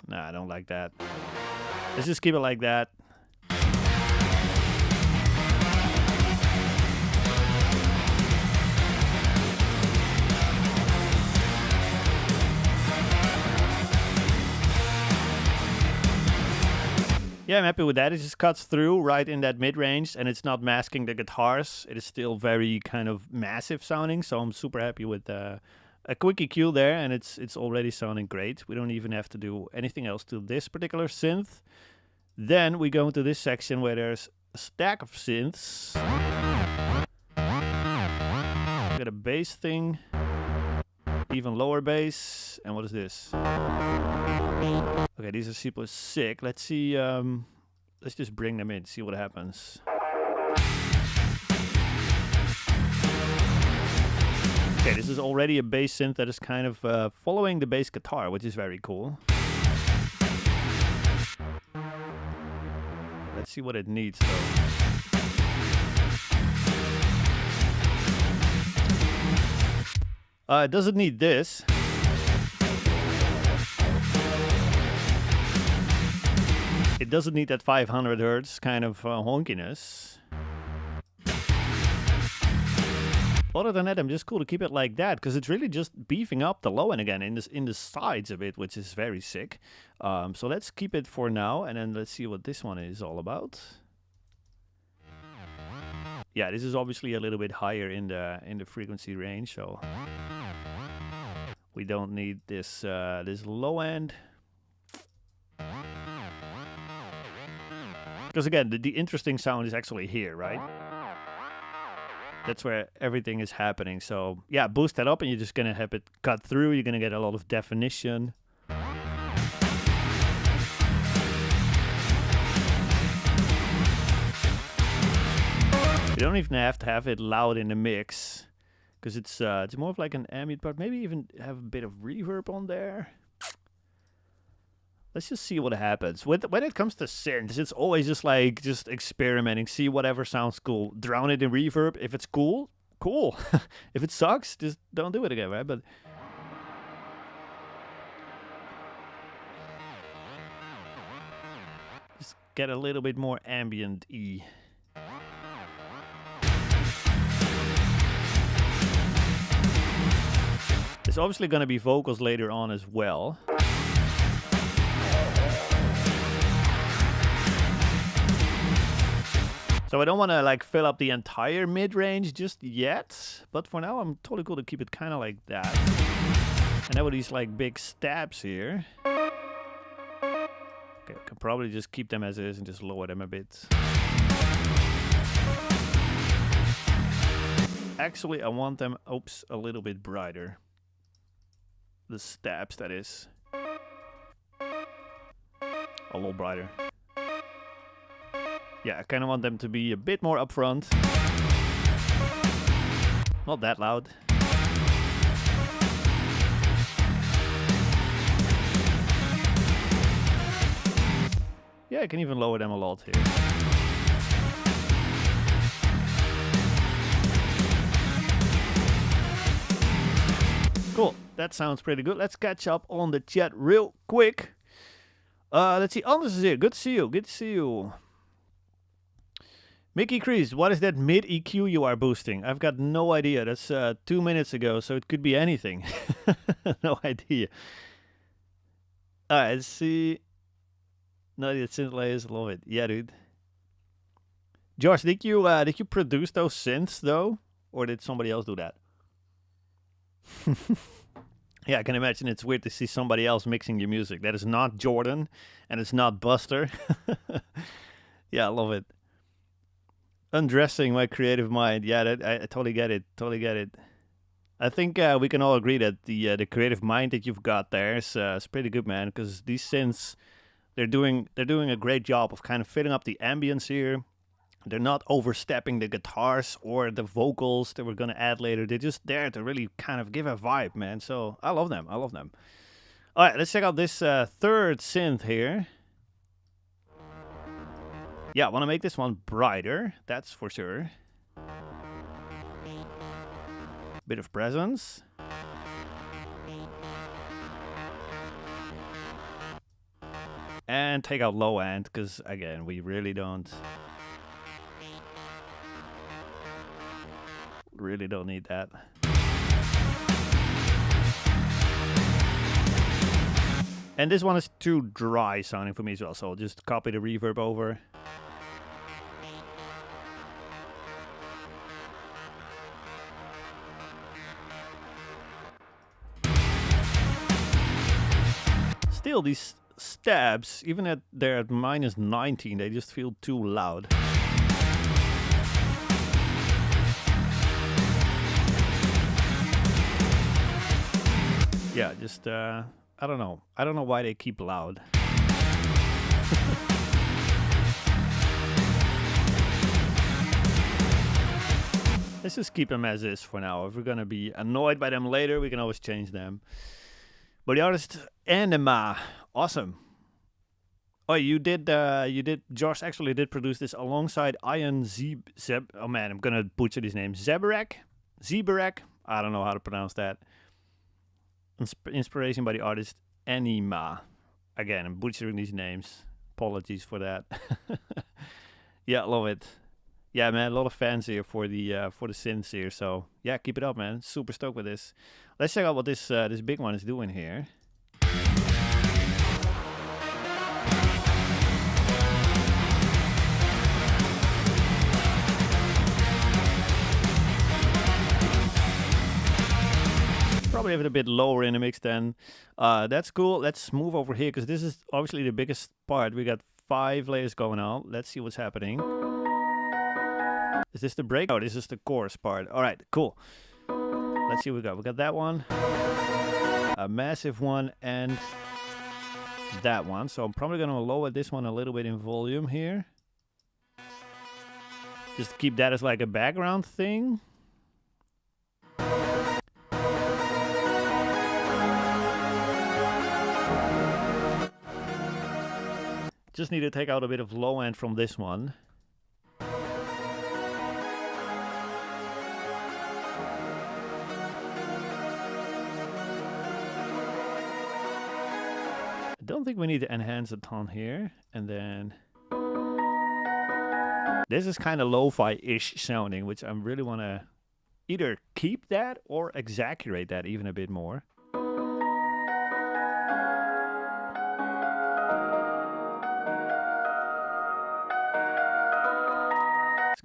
Speaker 1: Nah, I don't like that. Let's just keep it like that. Yeah, I'm happy with that. It just cuts through right in that mid-range, and it's not masking the guitars. It is still very kind of massive sounding, so I'm super happy with a quick EQ there, and it's already sounding great. We don't even have to do anything else to this particular synth. Then we go into this section where there's a stack of synths. We got a bass thing, even lower bass, and what is this? Okay, these are super sick. Let's see, let's just bring them in, see what happens. Okay, this is already a bass synth that is kind of following the bass guitar, which is very cool. Let's see what it needs, though. It doesn't need this. It doesn't need that 500 hertz kind of honkiness. Other than that, I'm just cool to keep it like that, because it's really just beefing up the low end again in the sides a bit, which is very sick. So let's keep it for now, and then let's see what this one is all about. Yeah, this is obviously a little bit higher in the frequency range, so we don't need this this low end. Because again, the interesting sound is actually here, right? That's where everything is happening. So yeah, boost that up and you're just gonna have it cut through. You're gonna get a lot of definition. You don't even have to have it loud in the mix, because it's more of like an ambient part. Maybe even have a bit of reverb on there. Let's just see what happens. When it comes to synths, it's always just like experimenting, see whatever sounds cool. Drown it in reverb. If it's cool, cool. If it sucks, just don't do it again, right? But just get a little bit more ambient-y. There's obviously going to be vocals later on as well. So I don't want to like fill up the entire mid-range just yet, but for now I'm totally cool to keep it kind of like that. And now with these like big stabs here. Okay, I can probably just keep them as is and just lower them a bit. Actually, I want them, oops, a little bit brighter. The stabs, that is. A little brighter. Yeah, I kind of want them to be a bit more upfront. Not that loud. Yeah, I can even lower them a lot here. Cool, that sounds pretty good. Let's catch up on the chat real quick. Let's see, Anders is here. Good to see you, good to see you. Mickey Crease, what is that mid EQ you are boosting? I've got no idea. That's 2 minutes ago, so it could be anything. No idea. Alright, let's see. No, the synth layers, love it. Yeah, dude. Josh, did you produce those synths though, or did somebody else do that? Yeah, I can imagine it's weird to see somebody else mixing your music. That is not Jordan, and it's not Buster. Yeah, I love it. Undressing my creative mind. Yeah, I totally get it. Totally get it. I think we can all agree that the creative mind that you've got there is pretty good, man. Because these synths, they're doing a great job of kind of filling up the ambience here. They're not overstepping the guitars or the vocals that we're gonna add later. They're just there to really kind of give a vibe, man. So I love them. I love them. All right, let's check out this third synth here. Yeah, I want to make this one brighter, that's for sure. Bit of presence. And take out low end, because again, we really don't need that. And this one is too dry sounding for me as well, so I'll just copy the reverb over. Still, these stabs, even at they're at -19, they just feel too loud. Yeah, just I don't know. I don't know why they keep loud. Let's just keep them as is for now. If we're gonna be annoyed by them later, we can always change them. But the artist Anima, awesome. Oh, you did. Josh actually did produce this alongside Ian Zeb. Oh man, I'm gonna butcher his name. Zeberek. I don't know how to pronounce that. Inspiration by the artist Anima. Again, I'm butchering these names. Apologies for that. Yeah, love it. Yeah, man, a lot of fans here for the synths here. So yeah, keep it up, man. Super stoked with this. Let's check out what this big one is doing here. Probably have it a bit lower in the mix then. That's cool. Let's move over here because this is obviously the biggest part. We got 5 layers going on. Let's see what's happening. Is this the break? Oh, this is the chorus part. All right, cool. Let's see what we got. We got that one, a massive one, and that one. So I'm probably going to lower this one a little bit in volume here. Just keep that as like a background thing. Just need to take out a bit of low end from this one. I don't think we need to enhance a ton here. And then this is kind of lo-fi-ish sounding, which I really want to either keep that or exaggerate that even a bit more.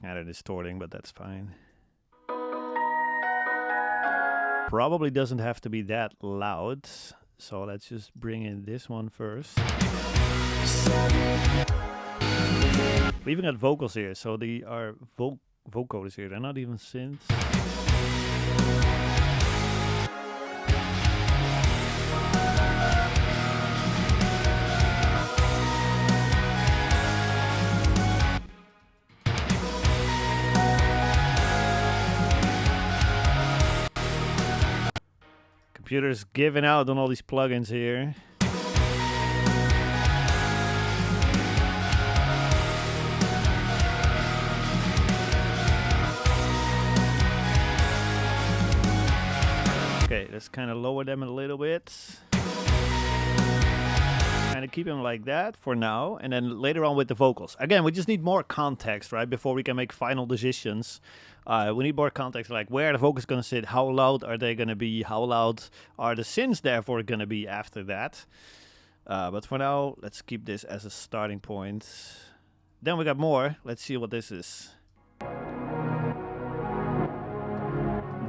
Speaker 1: Kind of distorting, but that's fine. Probably doesn't have to be that loud, so let's just bring in this one first. We even got vocals here, so they are vocoders here. They're not even synths. Computer's giving out on all these plugins here. Okay, let's kind of lower them a little bit. Kind of keep them like that for now, and then later on with the vocals. Again, we just need more context, right, before we can make final decisions. We need more context, like where the vocals going to sit, how loud are they going to be, how loud are the synths therefore going to be after that. But for now, let's keep this as a starting point. Then we got more. Let's see what this is.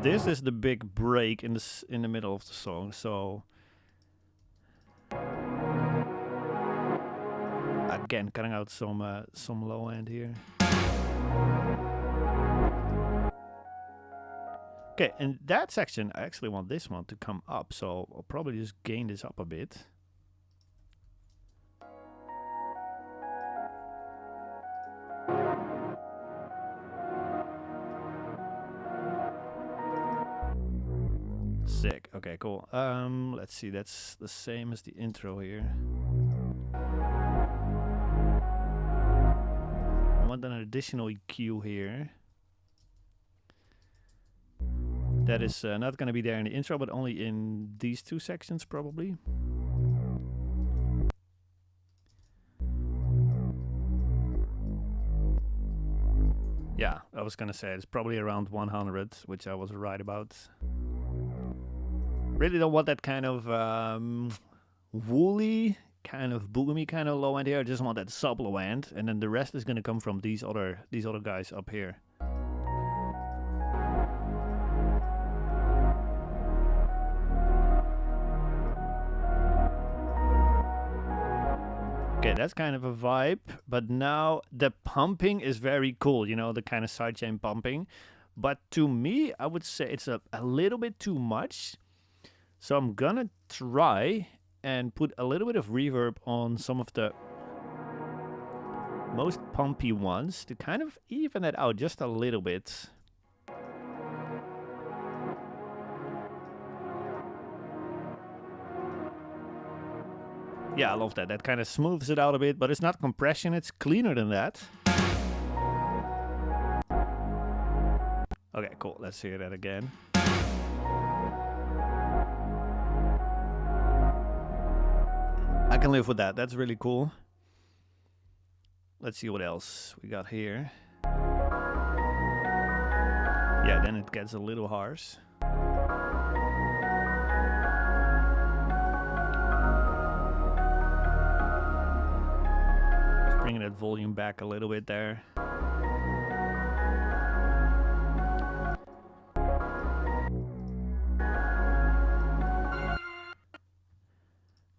Speaker 1: This is the big break in the middle of the song, so again, cutting out some low end here. Okay, in that section, I actually want this one to come up, so I'll probably just gain this up a bit. Sick. Okay, cool. Let's see. That's the same as the intro here. I want an additional EQ here. That is not going to be there in the intro, but only in these 2 sections, probably. Yeah, I was going to say it's probably around 100, which I was right about. Really don't want that kind of woolly, kind of boomy kind of low end here. I just want that sub low end, and then the rest is gonna come from these other guys up here. Okay, that's kind of a vibe, but now the pumping is very cool, you know, the kind of sidechain pumping. But to me, I would say it's a little bit too much. So I'm gonna try and put a little bit of reverb on some of the most pumpy ones to kind of even that out just a little bit. Yeah, I love that. That kind of smooths it out a bit, but it's not compression, it's cleaner than that. Okay, cool. Let's hear that again. I can live with that. That's really cool. Let's see what else we got here. Yeah, then it gets a little harsh. Just bringing that volume back a little bit there.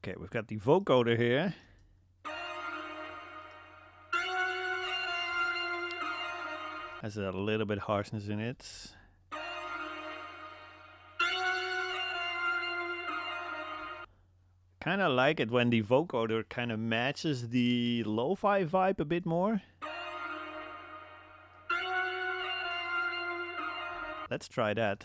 Speaker 1: Okay, we've got the vocoder here. Has a little bit harshness in it. Kind of like it when the vocoder kind of matches the lo-fi vibe a bit more. Let's try that.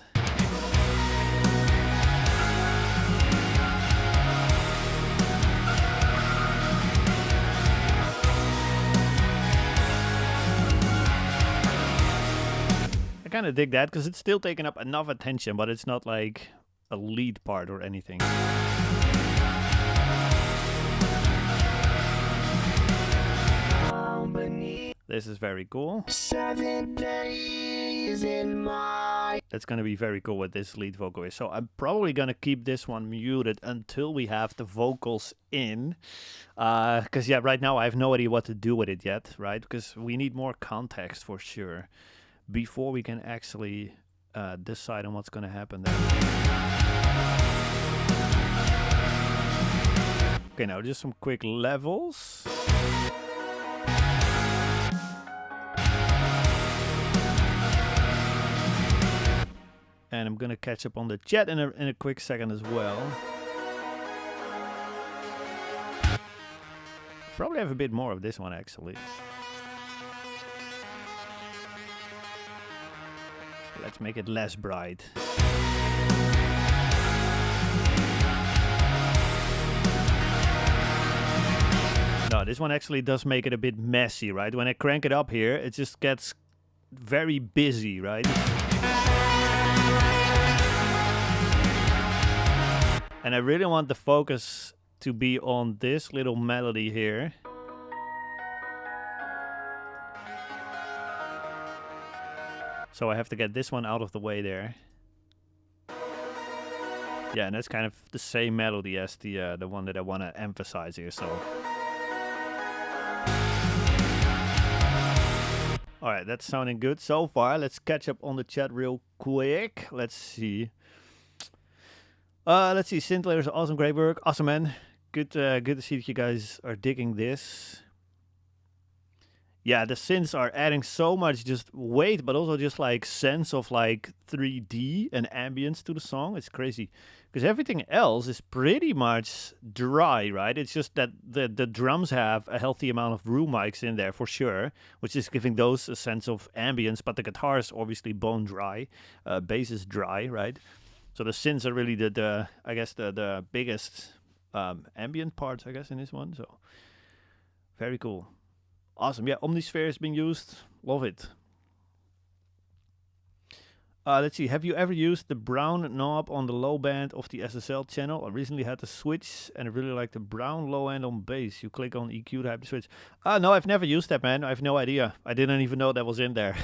Speaker 1: I kind of dig that because it's still taking up enough attention, but it's not like a lead part or anything. This is very cool. 7 days in my... That's going to be very cool what this lead vocal is. So I'm probably going to keep this one muted until we have the vocals in. Because yeah, right now I have no idea what to do with it yet, right? Because we need more context for sure before we can actually decide on what's going to happen there. Okay, now just some quick levels. And I'm gonna catch up on the chat in a quick second as well. Probably have a bit more of this one actually. Let's make it less bright. No, this one actually does make it a bit messy, right? When I crank it up here, it just gets very busy, right? And I really want the focus to be on this little melody here. So I have to get this one out of the way there. Yeah, and that's kind of the same melody as the one that I want to emphasize here, so. Alright, that's sounding good so far. Let's catch up on the chat real quick. Let's see. Let's see. Synth layers, awesome, great work, awesome, man. Good to see that you guys are digging this. Yeah, the synths are adding so much just weight, but also just like sense of like 3D and ambience to the song. It's crazy because everything else is pretty much dry, right? It's just that the drums have a healthy amount of room mics in there for sure, which is giving those a sense of ambience. But the guitar is obviously bone dry, bass is dry, right? So the synths are really the I guess the biggest ambient parts, I guess, in this one. So very cool. Awesome. Yeah, Omnisphere is being used. Love it. Let's see. Have you ever used the brown knob on the low band of the SSL channel? I recently had the switch and I really like the brown low end on bass. You click on EQ to have the switch. No, I've never used that, man. I have no idea. I didn't even know that was in there.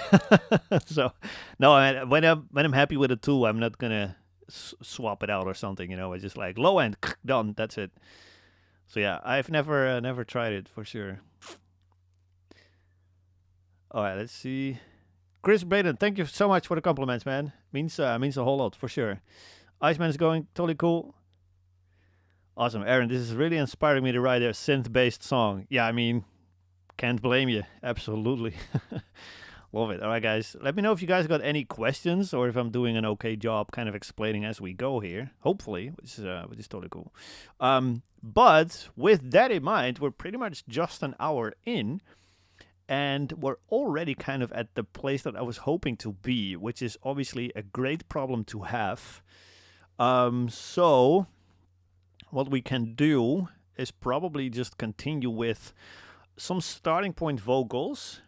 Speaker 1: So, no, when I'm happy with a tool, I'm not gonna swap it out or something. You know, it's just like low end, done. That's it. So yeah, I've never tried it for sure. All right, let's see. Chris Braden, thank you so much for the compliments, man. Means a whole lot for sure. Iceman is going totally cool. Awesome, Aaron. This is really inspiring me to write a synth-based song. Yeah, I mean, can't blame you. Absolutely. Love it. All right, guys. Let me know if you guys got any questions or if I'm doing an okay job kind of explaining as we go here. Hopefully, which is totally cool. But with that in mind, we're pretty much just an hour in. And we're already kind of at the place that I was hoping to be, which is obviously a great problem to have. So what we can do is probably just continue with some starting point vocals.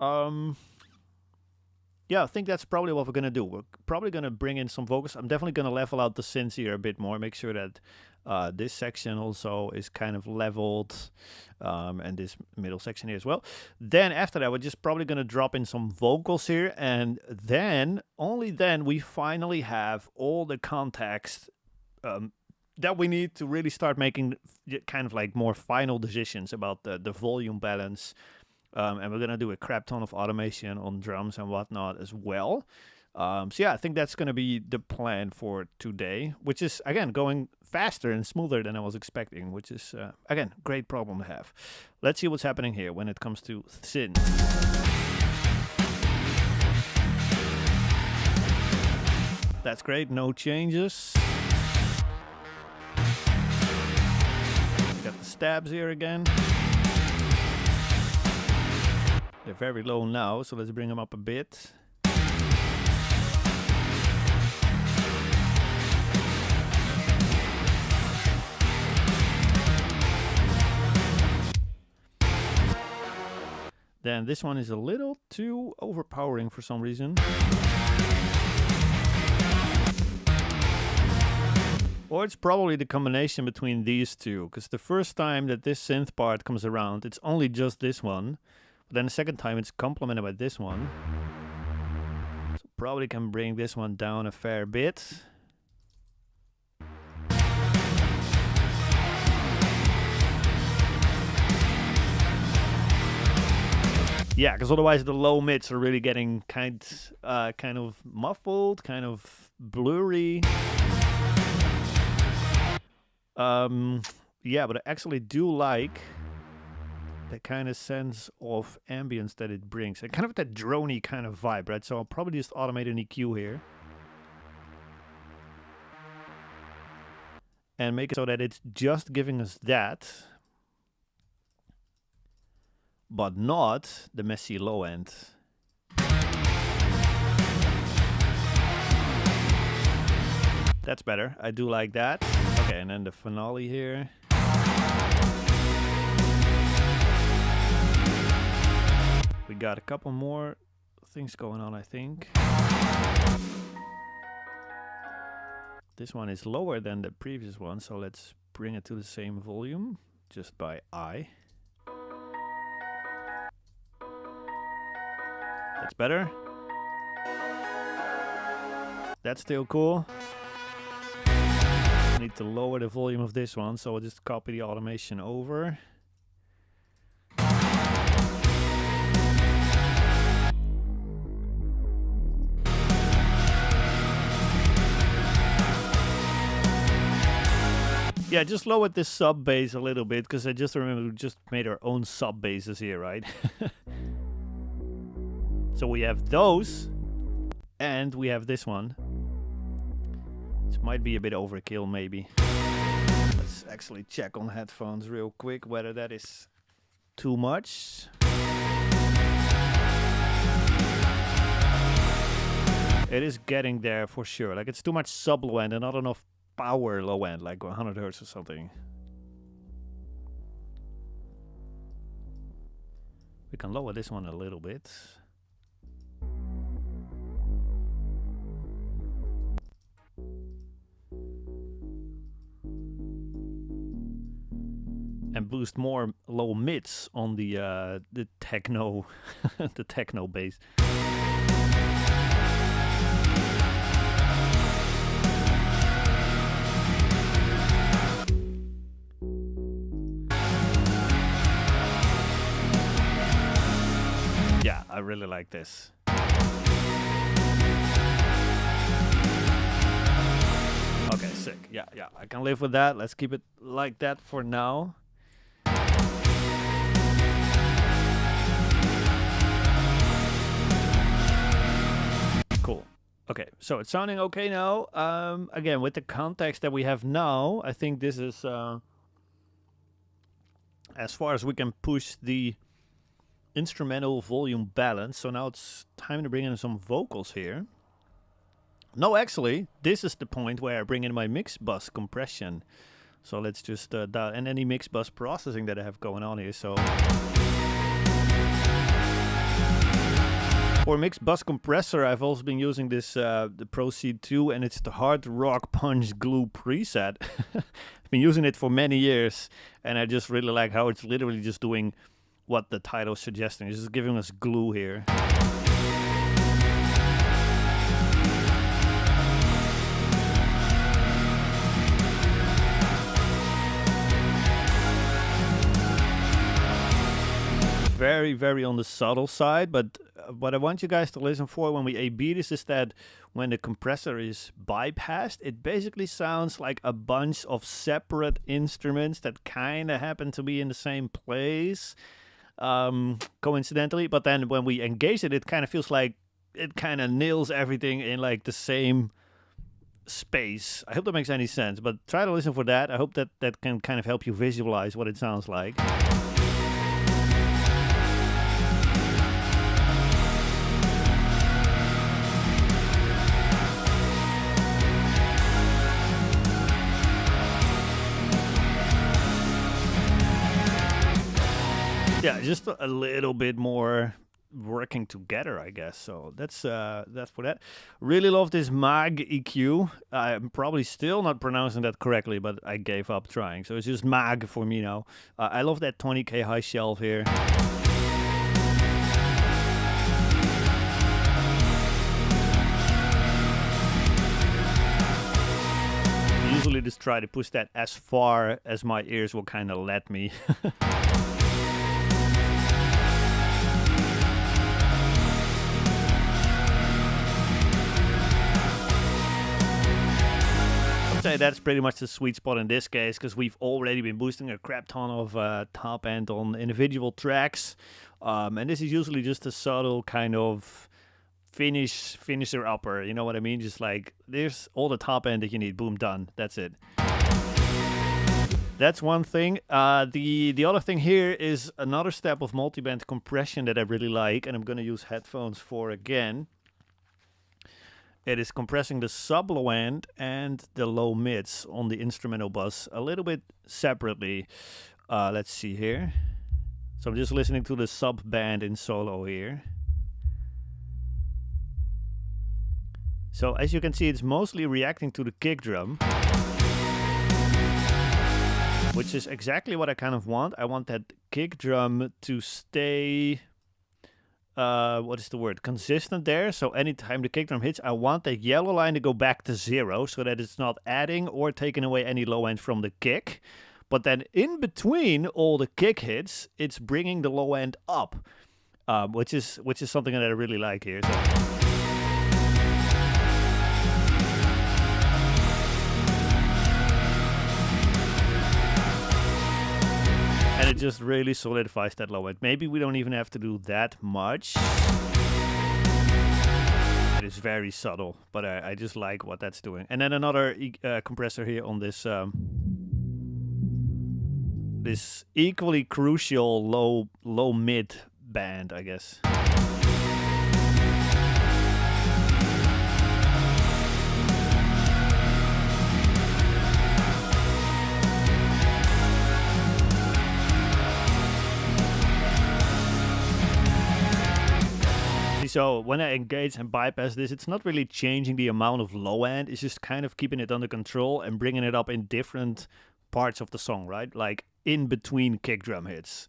Speaker 1: Yeah, I think that's probably what we're going to do. We're probably going to bring in some vocals. I'm definitely going to level out the synths here a bit more, make sure that this section also is kind of leveled, and this middle section here as well. Then after that, we're just probably going to drop in some vocals here, and then, only then, we finally have all the context that we need to really start making kind of like more final decisions about the volume balance. And we're going to do a crap ton of automation on drums and whatnot as well. So yeah, I think that's going to be the plan for today, which is, again, going faster and smoother than I was expecting, which is, again, great problem to have. Let's see what's happening here when it comes to synth. That's great, no changes. Got the stabs here again. They're very low now, so let's bring them up a bit. Then this one is a little too overpowering for some reason. Or it's probably the combination between these two, because the first time that this synth part comes around, it's only just this one. But then the second time it's complemented by this one. So probably can bring this one down a fair bit. Yeah, because otherwise the low mids are really getting kind of muffled, kind of blurry. Yeah, but I actually do like the kind of sense of ambience that it brings. And kind of that droney kind of vibe, right? So I'll probably just automate an EQ here. And make it so that it's just giving us that. But not the messy low end. That's better. I do like that. Okay, and then the finale here. We got a couple more things going on, I think. This one is lower than the previous one, so let's bring it to the same volume just by eye. That's better. That's still cool. I need to lower the volume of this one, so I'll just copy the automation over. Yeah, just lowered this sub bass a little bit, because I just remember we just made our own sub basses here, right? So we have those, and we have this one. This might be a bit overkill, maybe. Let's actually check on headphones real quick whether that is too much. It is getting there for sure. Like, it's too much sub low end and not enough power low end, like 100 hertz or something. We can lower this one a little bit. And boost more low mids on the techno, the techno bass. really like this. Okay, sick. Yeah, I can live with that. Let's keep it like that for now. Cool. Okay, so it's sounding okay now. Again, with the context that we have now, I think this is as far as we can push the instrumental volume balance. So now it's time to bring in some vocals here. No, actually, this is the point where I bring in my mix bus compression. So let's just dial, and any mix bus processing that I have going on here. So for mix bus compressor, I've also been using this the Proceed 2, and it's the Hard Rock Punch Glue preset. I've been using it for many years, and I just really like how it's literally just doing what the title is suggesting. It's just giving us glue here. Very, very on the subtle side, but what I want you guys to listen for when we A/B this is that when the compressor is bypassed, it basically sounds like a bunch of separate instruments that kind of happen to be in the same place, coincidentally. But then when we engage it, it kind of feels like it kind of nails everything in like the same space. I hope that makes any sense, but try to listen for that. I hope that that can kind of help you visualize what it sounds like. Yeah, just a little bit more working together, I guess. So that's for that. Really love this Mag EQ. I'm probably still not pronouncing that correctly, but I gave up trying. So it's just Mag for me now. I love that 20K high shelf here. Usually just try to push that as far as my ears will kind of let me. Say that's pretty much the sweet spot in this case, because we've already been boosting a crap ton of top end on individual tracks, and this is usually just a subtle kind of finisher upper, you know what I mean? Just like there's all the top end that you need, boom, done, that's it. That's one thing. The other thing here is another step of multiband compression that I really like, and I'm going to use headphones for again. It is compressing the sub low end and the low mids on the instrumental bus a little bit separately. Let's see here. So I'm just listening to the sub band in solo here. So as you can see, it's mostly reacting to the kick drum, which is exactly what I kind of want. I want that kick drum to stay... what is the word? Consistent there. So anytime the kick drum hits, I want that yellow line to go back to 0 so that it's not adding or taking away any low end from the kick. But then in between all the kick hits, it's bringing the low end up, which is something that I really like here. So. And it just really solidifies that low end. Maybe we don't even have to do that much. It is very subtle, but I just like what that's doing. And then another compressor here on this this equally crucial low mid band, I guess. So when I engage and bypass this, it's not really changing the amount of low end. It's just kind of keeping it under control and bringing it up in different parts of the song, right? Like in between kick drum hits.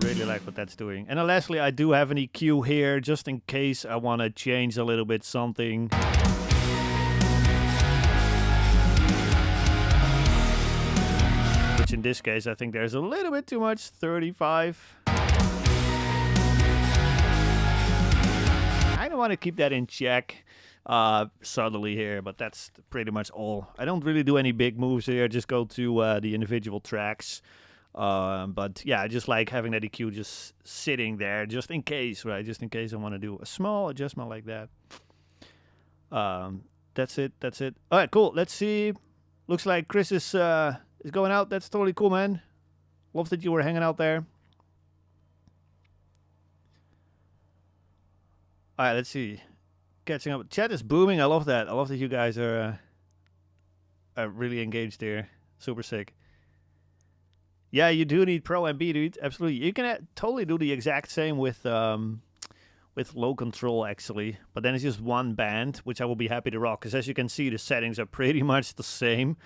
Speaker 1: Really like what that's doing. And then lastly, I do have an EQ here just in case I want to change a little bit something. which in this case I think there's a little bit too much, 35. I don't want to keep that in check subtly here, but that's pretty much all. I don't really do any big moves here, just go to the individual tracks. But yeah, I just like having that EQ just sitting there, just in case, right? Just in case I want to do a small adjustment like that. That's it. All right, cool. Let's see. Looks like Chris is going out. That's totally cool, man. Love that you were hanging out there. All right, let's see. Catching up. Chat is booming. I love that. I love that you guys are really engaged here. Super sick. Yeah, you do need Pro MB, dude. Absolutely. You can totally do the exact same with low control, actually. But then it's just one band, which I will be happy to rock. Because as you can see, the settings are pretty much the same.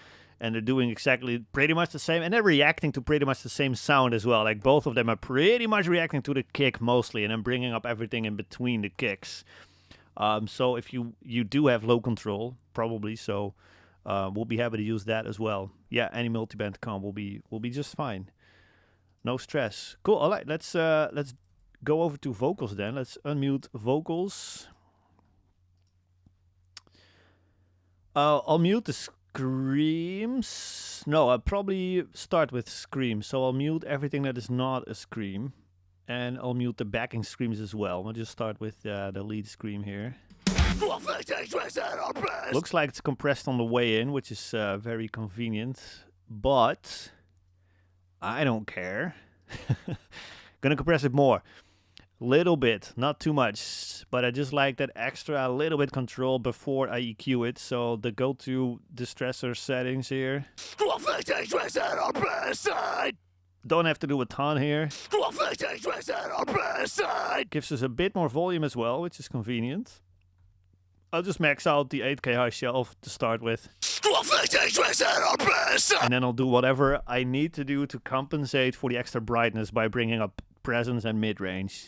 Speaker 1: And they're doing exactly pretty much the same. And they're reacting to pretty much the same sound as well. Like, both of them are pretty much reacting to the kick mostly. And then bringing up everything in between the kicks. So if you do have low control, probably, so we'll be happy to use that as well. Yeah, any multiband comp will be just fine. No stress. Cool. All right, let's go over to vocals then. Let's unmute vocals. I'll mute the screams. No, I'll probably start with screams. So I'll mute everything that is not a scream. And I'll mute the backing screams as well. I'll just start with the lead scream here. Looks like it's compressed on the way in, which is very convenient. But I don't care. Gonna compress it more. Little bit, not too much. But I just like that extra little bit control before I EQ it. So the go-to distressor settings here. Don't have to do a ton here. Gives us a bit more volume as well, which is convenient. I'll just max out the 8K high shelf to start with. And then I'll do whatever I need to do to compensate for the extra brightness by bringing up presence and mid-range.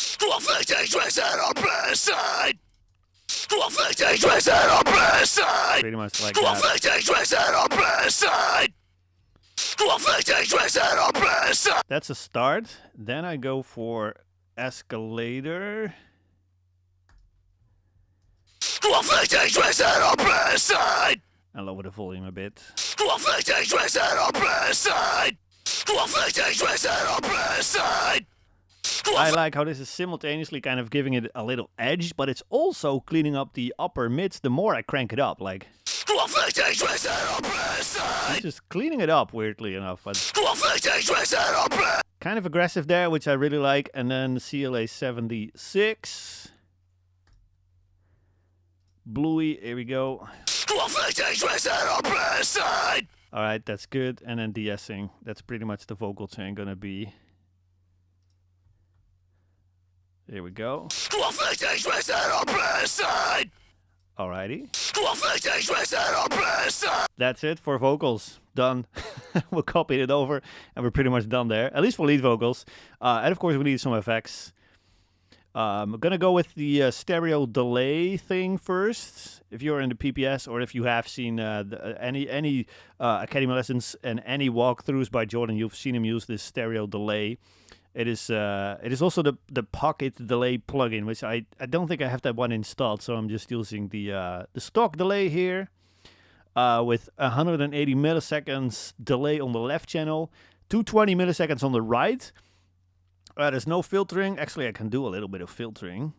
Speaker 1: Pretty much like that. That's a start. Then I go for escalator. And lower the volume a bit. I like how this is simultaneously kind of giving it a little edge, but it's also cleaning up the upper mids the more I crank it up, like. It's just cleaning it up, weirdly enough, but kind of aggressive there, which I really like. And then CLA 76. Bluey, here we go. Alright, that's good. And then de-essing. That's pretty much the vocal chain gonna be. Here we go. Alrighty. That's it for vocals. Done. We'll copy it over and we're pretty much done there. At least for lead vocals. And of course we need some effects. I'm gonna go with the stereo delay thing first. If you're in the PPS or if you have seen any Academy lessons and any walkthroughs by Jordan, you've seen him use this stereo delay. It is also the pocket delay plugin, which I don't think I have that one installed, so I'm just using the stock delay here with 180 milliseconds delay on the left channel, 220 milliseconds on the right. There's no filtering. Actually, I can do a little bit of filtering.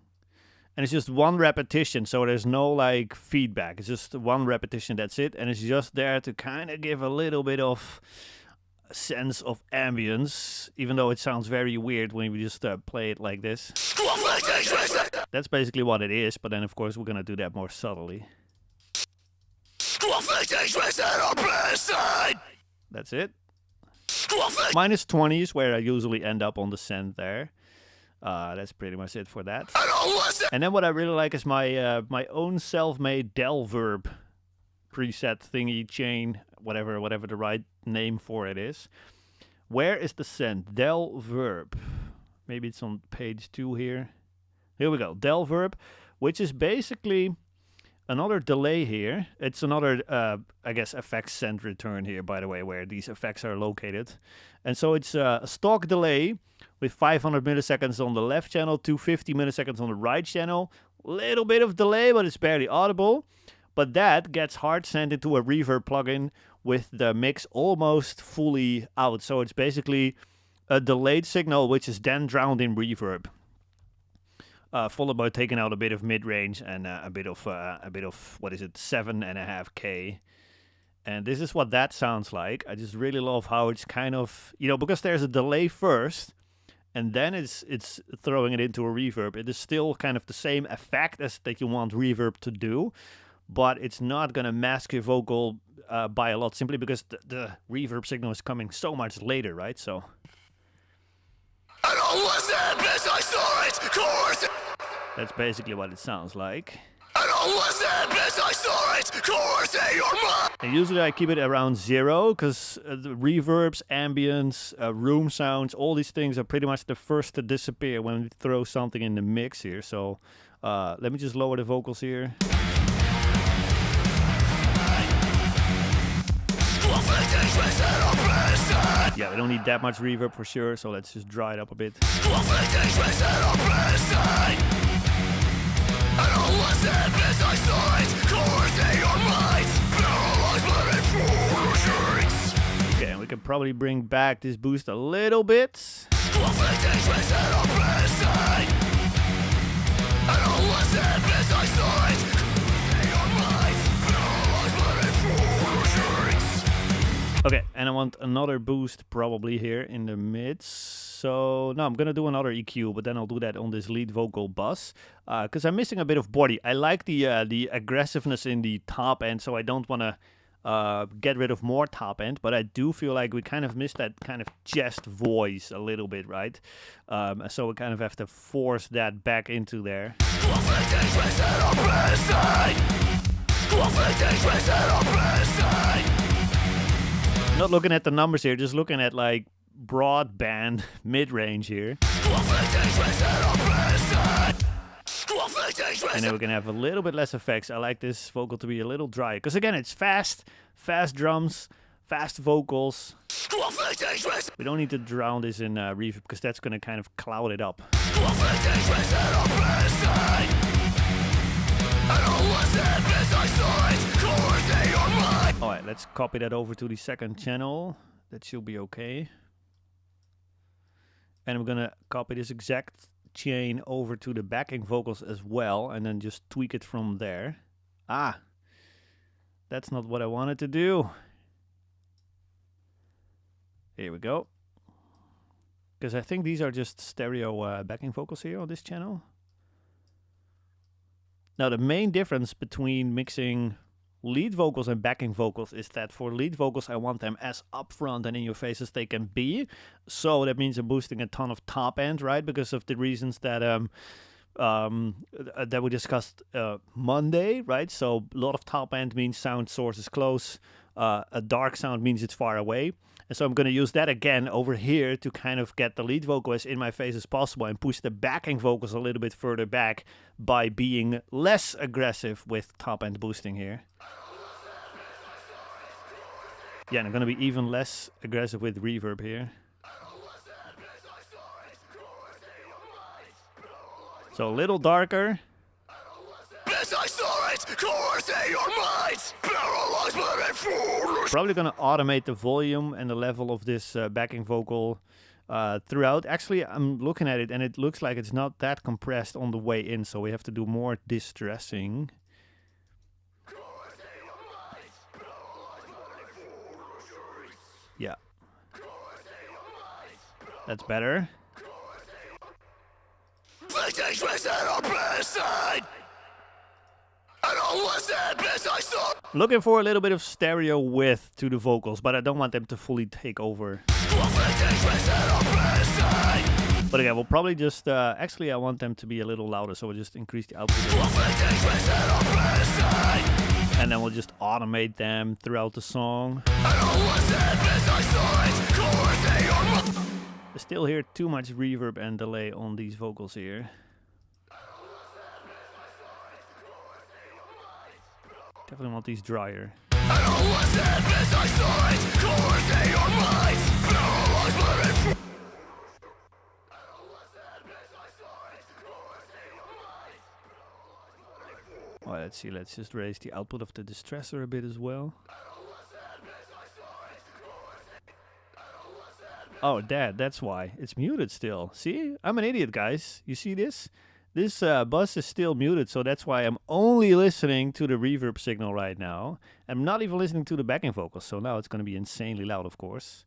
Speaker 1: And it's just one repetition, so there's no like feedback. It's just one repetition, that's it. And it's just there to kind of give a little bit of sense of ambience, even though it sounds very weird when we just play it like this. That's basically what it is, but then of course we're gonna do that more subtly. That's it. Minus 20 is where I usually end up on the send there. That's pretty much it for that. And then what I really like is my my own self-made del verb preset thingy chain, whatever the right name for it is. Where is the send? Del verb. Maybe it's on page 2 here. Here we go. Del verb, which is basically another delay here. It's another, I guess, effects send return here, by the way, where these effects are located. And so it's a stock delay with 500 milliseconds on the left channel, 250 milliseconds on the right channel. Little bit of delay, but it's barely audible. But that gets hard sent into a reverb plugin with the mix almost fully out. So it's basically a delayed signal, which is then drowned in reverb. Followed by taking out a bit of mid-range and a bit of what is it, 7.5K. And this is what that sounds like. I just really love how it's kind of, you know, because there's a delay first, and then it's throwing it into a reverb. It is still kind of the same effect as that you want reverb to do, but it's not gonna mask your vocal by a lot, simply because the reverb signal is coming so much later, right? So. That's basically what it sounds like. And usually I keep it around 0, because the reverbs, ambience, room sounds, all these things are pretty much the first to disappear when we throw something in the mix here. So let me just lower the vocals here. Yeah, we don't need that much reverb for sure, so let's just dry it up a bit. Okay, and we can probably bring back this boost a little bit. Okay, and I want another boost probably here in the mids. So, no, I'm going to do another EQ, but then I'll do that on this lead vocal bus. Because I'm missing a bit of body. I like the aggressiveness in the top end, so I don't want to get rid of more top end. But I do feel like we kind of missed that kind of chest voice a little bit, right? So we kind of have to force that back into there. Not looking at the numbers here, just looking at like broadband mid-range here. And then we can have a little bit less effects. I like this vocal to be a little dry, because again, it's fast drums, fast vocals. We don't need to drown this in reverb, because that's going to kind of cloud it up. Alright, let's copy that over to the second channel. That should be okay. And we're gonna copy this exact chain over to the backing vocals as well, and then just tweak it from there. Ah, that's not what I wanted to do. Here we go. Because I think these are just stereo backing vocals here on this channel. Now, the main difference between mixing lead vocals and backing vocals is that for lead vocals, I want them as upfront and in your face as they can be. So that means I'm boosting a ton of top end, right? Because of the reasons that that we discussed Monday, right? So a lot of top end means sound source is close. A dark sound means it's far away. And so I'm going to use that again over here to kind of get the lead vocal as in my face as possible and push the backing vocals a little bit further back by being less aggressive with top end boosting here. Yeah, and I'm going to be even less aggressive with reverb here. So a little darker. Probably gonna automate the volume and the level of this backing vocal throughout. Actually, I'm looking at it and it looks like it's not that compressed on the way in, so we have to do more distressing. Yeah. That's better. Looking for a little bit of stereo width to the vocals, but I don't want them to fully take over. But again, we'll probably just, actually I want them to be a little louder, so we'll just increase the output. And then we'll just automate them throughout the song. I still hear too much reverb and delay on these vocals here. Definitely want these drier. Alright, let's see. Let's just raise the output of the distressor a bit as well. Oh, that's why. It's muted still. See? I'm an idiot, guys. You see this? This bus is still muted, so that's why I'm only listening to the reverb signal right now. I'm not even listening to the backing vocals, so now it's going to be insanely loud, of course.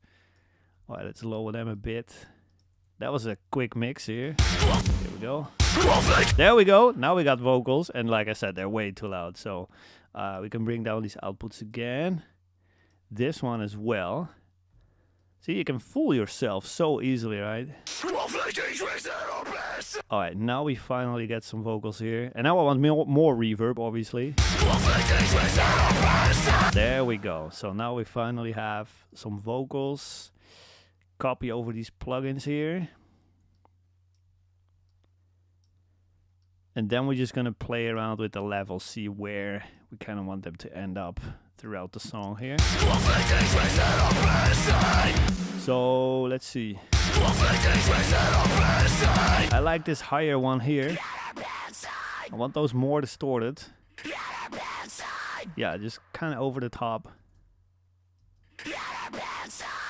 Speaker 1: Alright, let's lower them a bit. That was a quick mix here. Here we go. There we go. Now we got vocals, and like I said, they're way too loud, so we can bring down these outputs again. This one as well. See, you can fool yourself so easily, right? Alright, now we finally get some vocals here. And now I want more reverb, obviously. There we go. So now we finally have some vocals. Copy over these plugins here. And then we're just going to play around with the levels, see where we kind of want them to end up throughout the song here. So let's see. I like this higher one here. I want those more distorted. Yeah, just kind of over the top.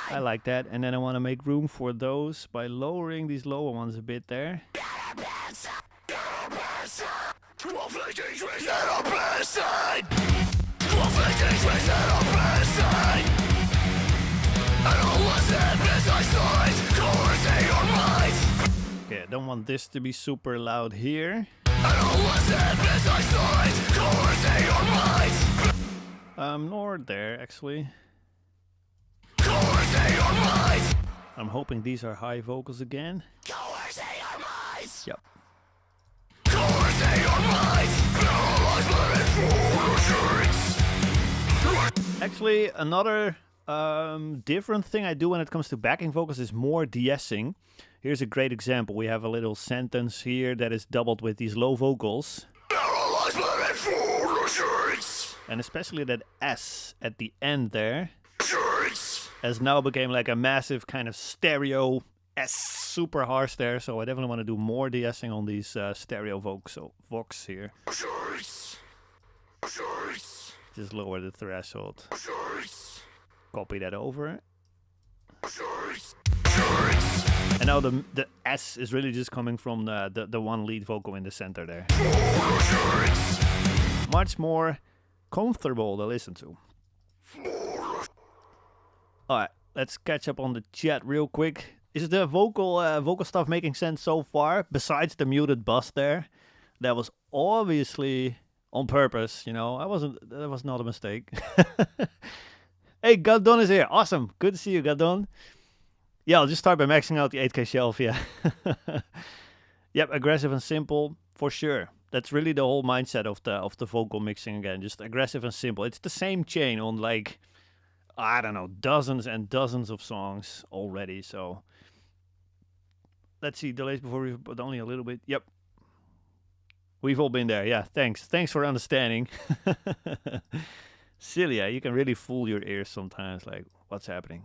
Speaker 1: I like that. And then I want to make room for those by lowering these lower ones a bit there. Okay, I don't want this to be super loud here. Nor there, actually. I'm hoping these are high vocals again. Yep. Actually, another different thing I do when it comes to backing vocals is more de-essing. Here's a great example. We have a little sentence here that is doubled with these low vocals. And especially that S at the end there has now became like a massive kind of stereo S, super harsh there. So I definitely want to do more de-essing on these stereo vox here. Just lower the threshold. Copy that over. And now the S is really just coming from the one lead vocal in the center there. Much more comfortable to listen to. Alright, let's catch up on the chat real quick. Is the vocal stuff making sense so far? Besides the muted bus there, that was obviously on purpose, you know. That was not a mistake. Hey, Gadon is here. Awesome. Good to see you, Gadon. Yeah, I'll just start by maxing out the 8K shelf, yeah. Yep, aggressive and simple, for sure. That's really the whole mindset of the vocal mixing again. Just aggressive and simple. It's the same chain on like, I don't know, dozens and dozens of songs already, so... Let's see, delays before we but only a little bit. Yep. We've all been there. Yeah, thanks. Thanks for understanding. Celia, you can really fool your ears sometimes, like, what's happening?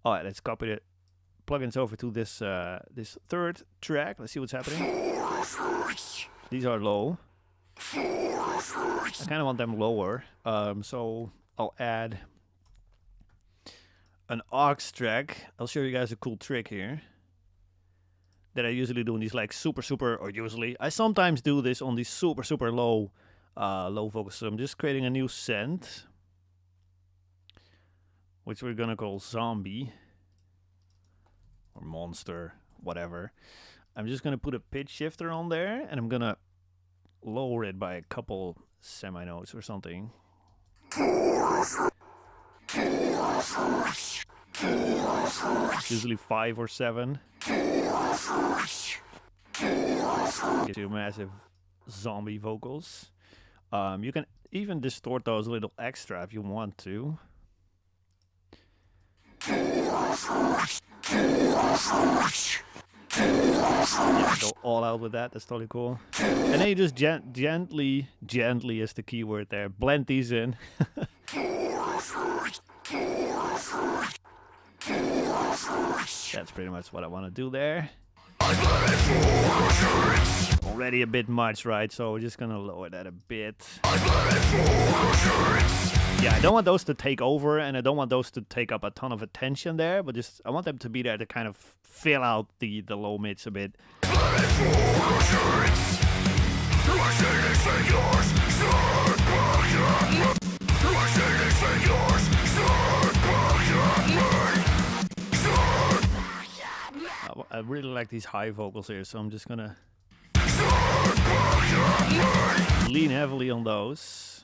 Speaker 1: Alright, let's copy the plugins over to this this third track. Let's see what's happening. These are low. I kind of want them lower. So I'll add an aux track. I'll show you guys a cool trick here that I usually do in these like super, or usually, I sometimes do this on these super low vocals. So I'm just creating a new synth, which we're gonna call Zombie or Monster, whatever. I'm just gonna put a pitch shifter on there, and I'm gonna lower it by a couple semi-notes or something. Usually 5 or 7. Gives you massive zombie vocals. You can even distort those a little extra if you want to. Yeah, go all out with that. That's totally cool. And then you just gently is the key word there. Blend these in. That's pretty much what I want to do there. Already a bit much, right? So we're just gonna lower that a bit. Yeah, I don't want those to take over, and I don't want those to take up a ton of attention there, but just I want them to be there to kind of fill out the low mids a bit. I really like these high vocals here, so I'm just gonna lean heavily on those.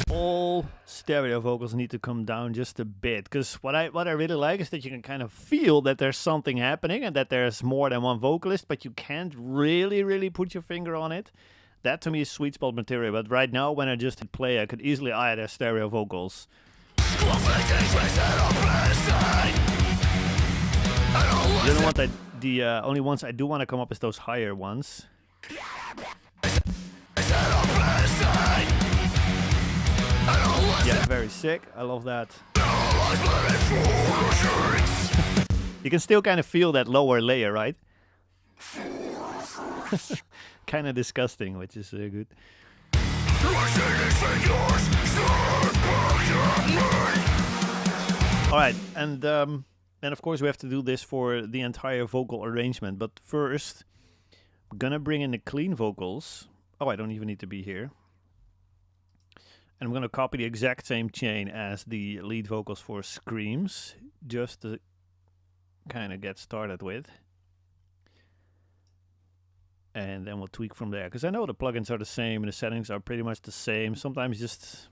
Speaker 1: All stereo vocals need to come down just a bit, because what I really like is that you can kind of feel that there's something happening and that there's more than one vocalist, but you can't really put your finger on it. That to me is sweet spot material, but right now when I just hit play, I could easily add as stereo vocals. You don't want that. The only ones I do want to come up is those higher ones. Yeah, very sick. I love that. You can still kind of feel that lower layer, right? Kind of disgusting, which is good. All right, and of course we have to do this for the entire vocal arrangement. But first, I'm gonna bring in the clean vocals. Oh, I don't even need to be here. And I'm gonna copy the exact same chain as the lead vocals for Screams, just to kind of get started with. And then we'll tweak from there, because I know the plugins are the same and the settings are pretty much the same, sometimes just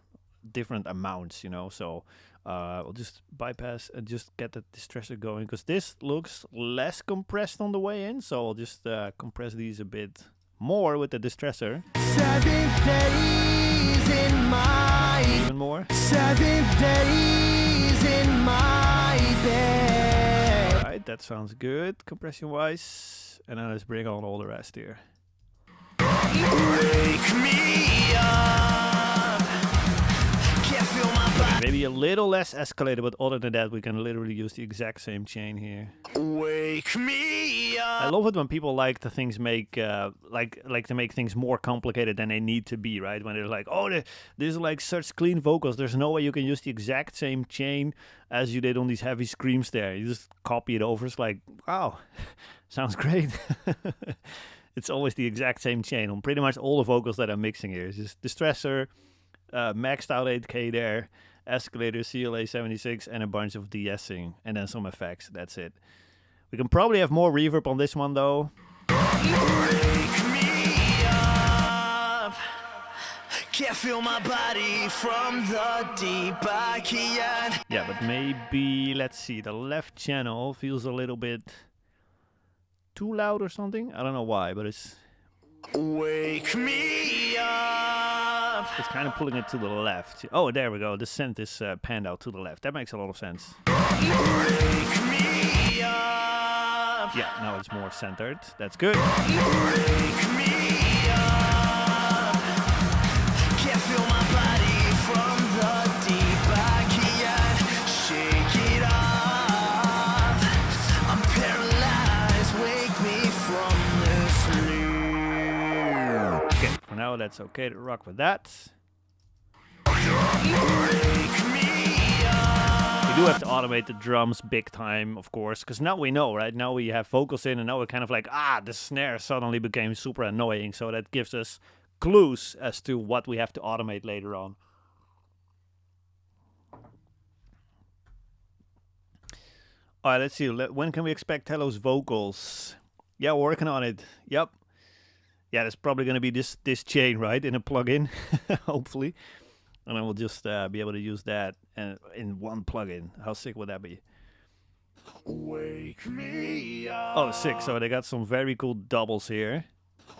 Speaker 1: different amounts, you know. So we'll just bypass and just get the distressor going, because this looks less compressed on the way in, so I'll just compress these a bit more with the distressor. 7 days in my even more. 7 days in my bed. Alright, that sounds good compression wise. And then let's bring on all the rest here. Wake me up. Can't feel my body. Maybe a little less escalated, but other than that, we can literally use the exact same chain here. Wake me up. I love it when people like to things make like to make things more complicated than they need to be, right? When they're like, oh, this is like such clean vocals. There's no way you can use the exact same chain as you did on these heavy screams there. You just copy it over. It's like, wow. Sounds great. It's always the exact same chain on pretty much all the vocals that I'm mixing here. It's just distressor, maxed out 8K there, escalator, CLA 76, and a bunch of de-essing, and then some effects. That's it. We can probably have more reverb on this one though. Wake me up. Can't feel my body from the deep. I can't. Yeah, but maybe let's see. The left channel feels a little bit too loud or something. I don't know why, but it's wake me up. It's kind of pulling it to the left. Oh, there we go. The synth is panned out to the left. That makes a lot of sense. Wake me up. Yeah, now it's more centered. That's good. Wake me up. Can't feel my body from the deep. I can't shake it off. I'm paralyzed. Wake me from this sleep. Okay, for now that's okay to rock with that. We do have to automate the drums big time, of course, because now we know, right? Now we have vocals in, and now we're kind of like, the snare suddenly became super annoying, so that gives us clues as to what we have to automate later on. All right, let's see. When can we expect Hello's vocals? Yeah, we're working on it. Yep. Yeah, there's probably going to be this chain, right, in a plugin, hopefully. And then we'll just be able to use that in one plugin. How sick would that be? Wake me up. Oh, sick. So they got some very cool doubles here.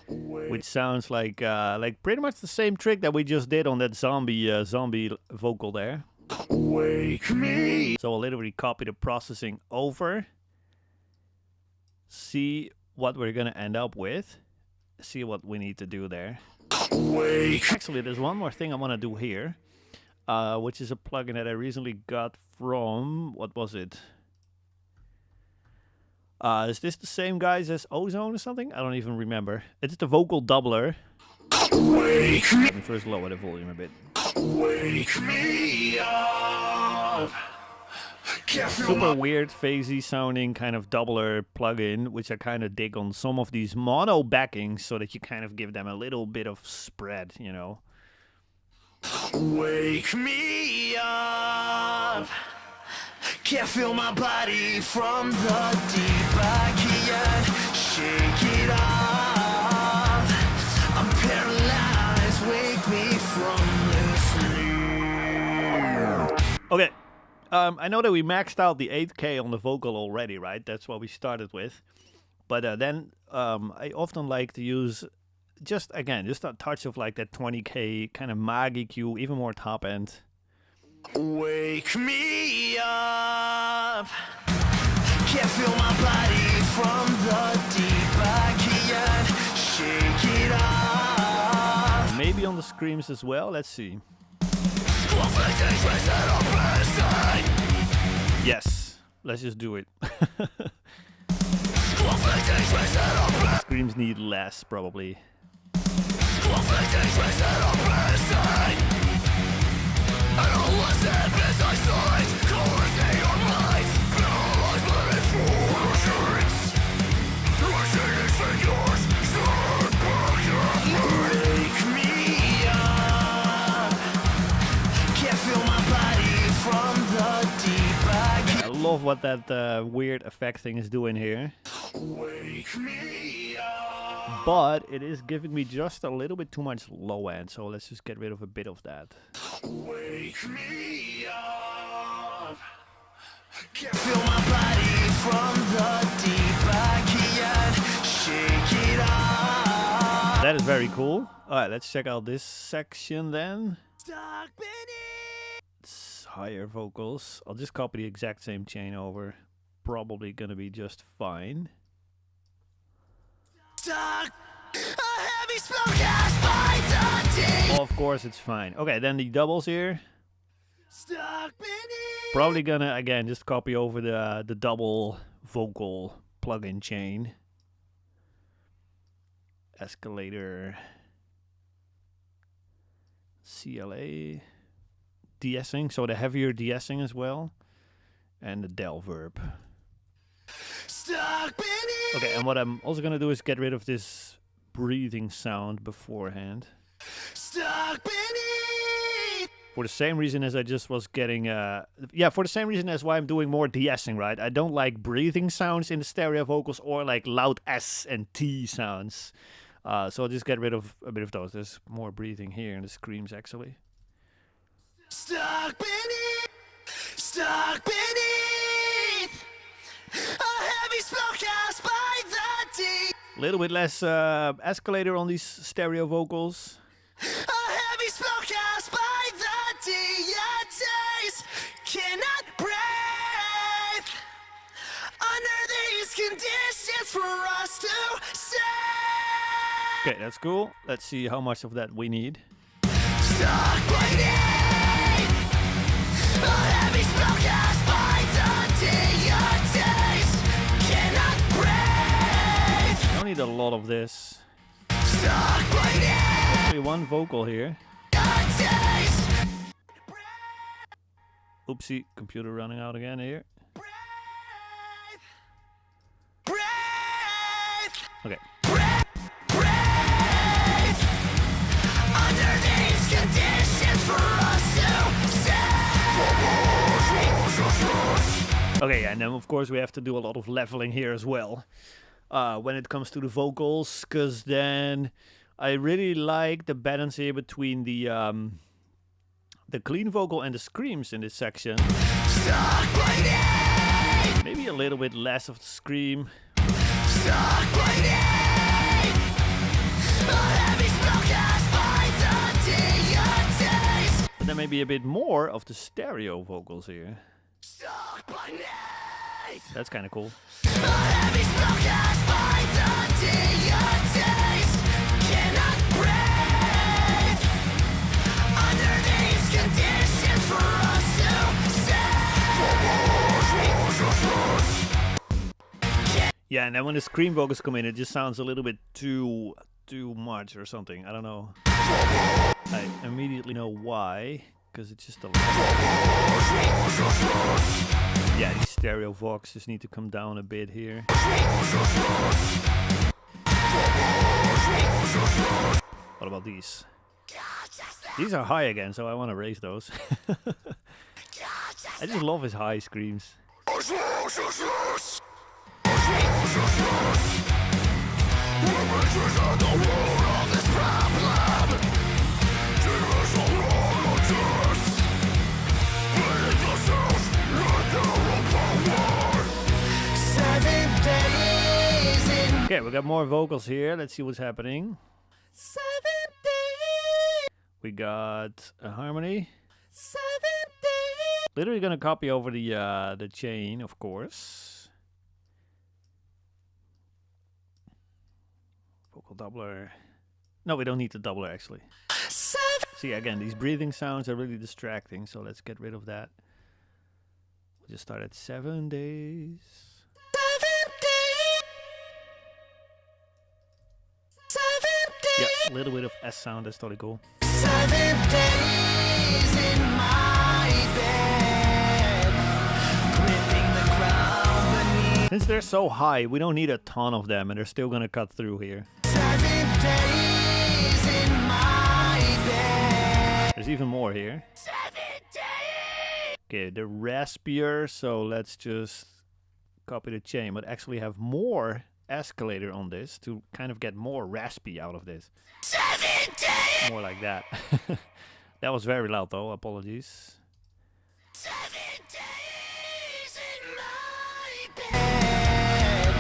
Speaker 1: which sounds like pretty much the same trick that we just did on that zombie vocal there.
Speaker 2: Wake me.
Speaker 1: So I'll literally copy the processing over, see what we're gonna end up with, see what we need to do there.
Speaker 2: Wake.
Speaker 1: Actually, there's one more thing I want to do here, which is a plugin that I recently got from, what was it? Is this the same guys as Ozone or something? I don't even remember. It's the vocal doubler.
Speaker 2: Wake me.
Speaker 1: Let me first lower the volume a bit.
Speaker 2: Wake me up. Can't feel
Speaker 1: Super
Speaker 2: my
Speaker 1: weird, phasey sounding kind of doubler plugin, which I kind of dig on some of these mono backings, so that you kind of give them a little bit of spread, you know.
Speaker 2: Wake me up. Can't feel my body from the deep. I can't shake it off. I'm paralyzed. Wake me from this sleep.
Speaker 1: Okay, I know that we maxed out the 8K on the vocal already, right? That's what we started with. But then I often like to use just a touch of like that 20K kind of Mag EQ, even more top end.
Speaker 2: Wake me up. Can't feel my body from the deep. I can't shake it off.
Speaker 1: Maybe on the screams as well. Let's see. Yes, let's just do it. Screams need less, probably. I love what that weird effect thing is doing here. But it is giving me just a little bit too much low end, so let's just get rid of a bit of that.
Speaker 2: Wake me up. Can't feel my body from the deep. I can't shake it off.
Speaker 1: That is very cool. Alright, let's check out this section then.
Speaker 2: Stuck beneath.
Speaker 1: It's higher vocals. I'll just copy the exact same chain over. Probably gonna be just fine.
Speaker 2: Stuck. A heavy smoke cast by the deep.
Speaker 1: Oh, of course it's fine. Okay, then the doubles here.
Speaker 2: Stuck beneath.
Speaker 1: Probably gonna, again, just copy over the double vocal plugin chain. Escalator. CLA. De-essing, so the heavier de-essing as well. And the del verb.
Speaker 2: Stuck beneath.
Speaker 1: Okay, and what I'm also gonna do is get rid of this breathing sound beforehand.
Speaker 2: Stuck beneath.
Speaker 1: For the same reason as I just was getting, for the same reason as why I'm doing more de-essing, right? I don't like breathing sounds in the stereo vocals or like loud S and T sounds. So I'll just get rid of a bit of those. There's more breathing here in the screams, actually.
Speaker 2: Stuck beneath. Stuck beneath. A heavy smoke cast by the deep.
Speaker 1: A little bit less escalator on these stereo vocals.
Speaker 2: A heavy smoke cast by the deities. Cannot breathe under these conditions for us to say.
Speaker 1: Okay, that's cool. Let's see how much of that we need.
Speaker 2: Stuck beneath. A heavy smoke cast by the deities. Cannot breathe.
Speaker 1: I don't need a lot of this.
Speaker 2: Stuck beneath.
Speaker 1: Only one vocal here.
Speaker 2: Deities.
Speaker 1: Oopsie, computer running out again here.
Speaker 2: Breathe. Breathe.
Speaker 1: Okay.
Speaker 2: Breathe. Under these conditions for us to say.
Speaker 1: Okay, and then of course we have to do a lot of leveling here as well. When it comes to the vocals, because then I really like the balance here between the clean vocal and the screams in this section. Maybe a little bit less of the scream. But then maybe a bit more of the stereo vocals here. That's kind of cool. Yeah, and then when the scream vocals come in, it just sounds a little bit too much or something. I don't know. I immediately know why, because it's just a lot. Yeah, these stereo voxes need to come down a bit here. What about these? These are high again, so I want to raise those. I just love his high screams. Okay, we got more vocals here. Let's see what's happening.
Speaker 2: 7 days.
Speaker 1: We got a harmony.
Speaker 2: 7 days.
Speaker 1: Literally gonna copy over the chain, of course. Vocal doubler. No, we don't need the doubler actually.
Speaker 2: 7.
Speaker 1: See, again, these breathing sounds are really distracting, so let's get rid of that. We'll just start at 7 days.
Speaker 2: 7 days. 7 days.
Speaker 1: Yeah, a little bit of S sound, that's totally cool.
Speaker 2: 7 days in my bed, gripping the ground beneath.
Speaker 1: Since they're so high, we don't need a ton of them, and they're still gonna cut through here.
Speaker 2: 7 days in my bed.
Speaker 1: There's even more here.
Speaker 2: 7 days.
Speaker 1: Okay, the raspier, so let's just copy the chain, but actually have more escalator on this to kind of get more raspy out of this.
Speaker 2: 7 days.
Speaker 1: More like that. That was very loud though, apologies.
Speaker 2: 7 days in my bed,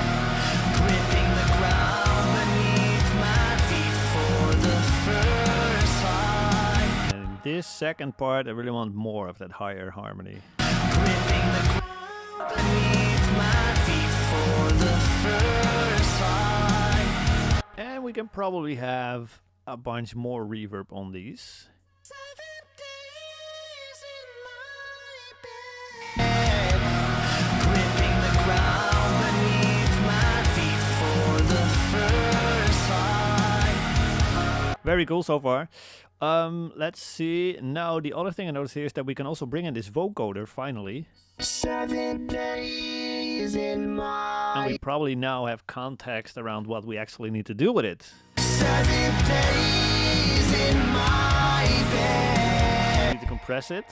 Speaker 2: gripping the ground beneath my feet for the first time.
Speaker 1: And in this second part, I really want more of that higher harmony.
Speaker 2: Gripping the ground beneath my feet for the first time.
Speaker 1: And we can probably have a bunch more reverb on these.
Speaker 2: 7 days in my bed, gripping the ground beneath my feet for the first time.
Speaker 1: Very cool so far. Let's see. Now the other thing I noticed here is that we can also bring in this vocoder finally.
Speaker 2: 7 days in my.
Speaker 1: And we probably now have context around what we actually need to do with it.
Speaker 2: 7 days in my bed.
Speaker 1: We need to compress it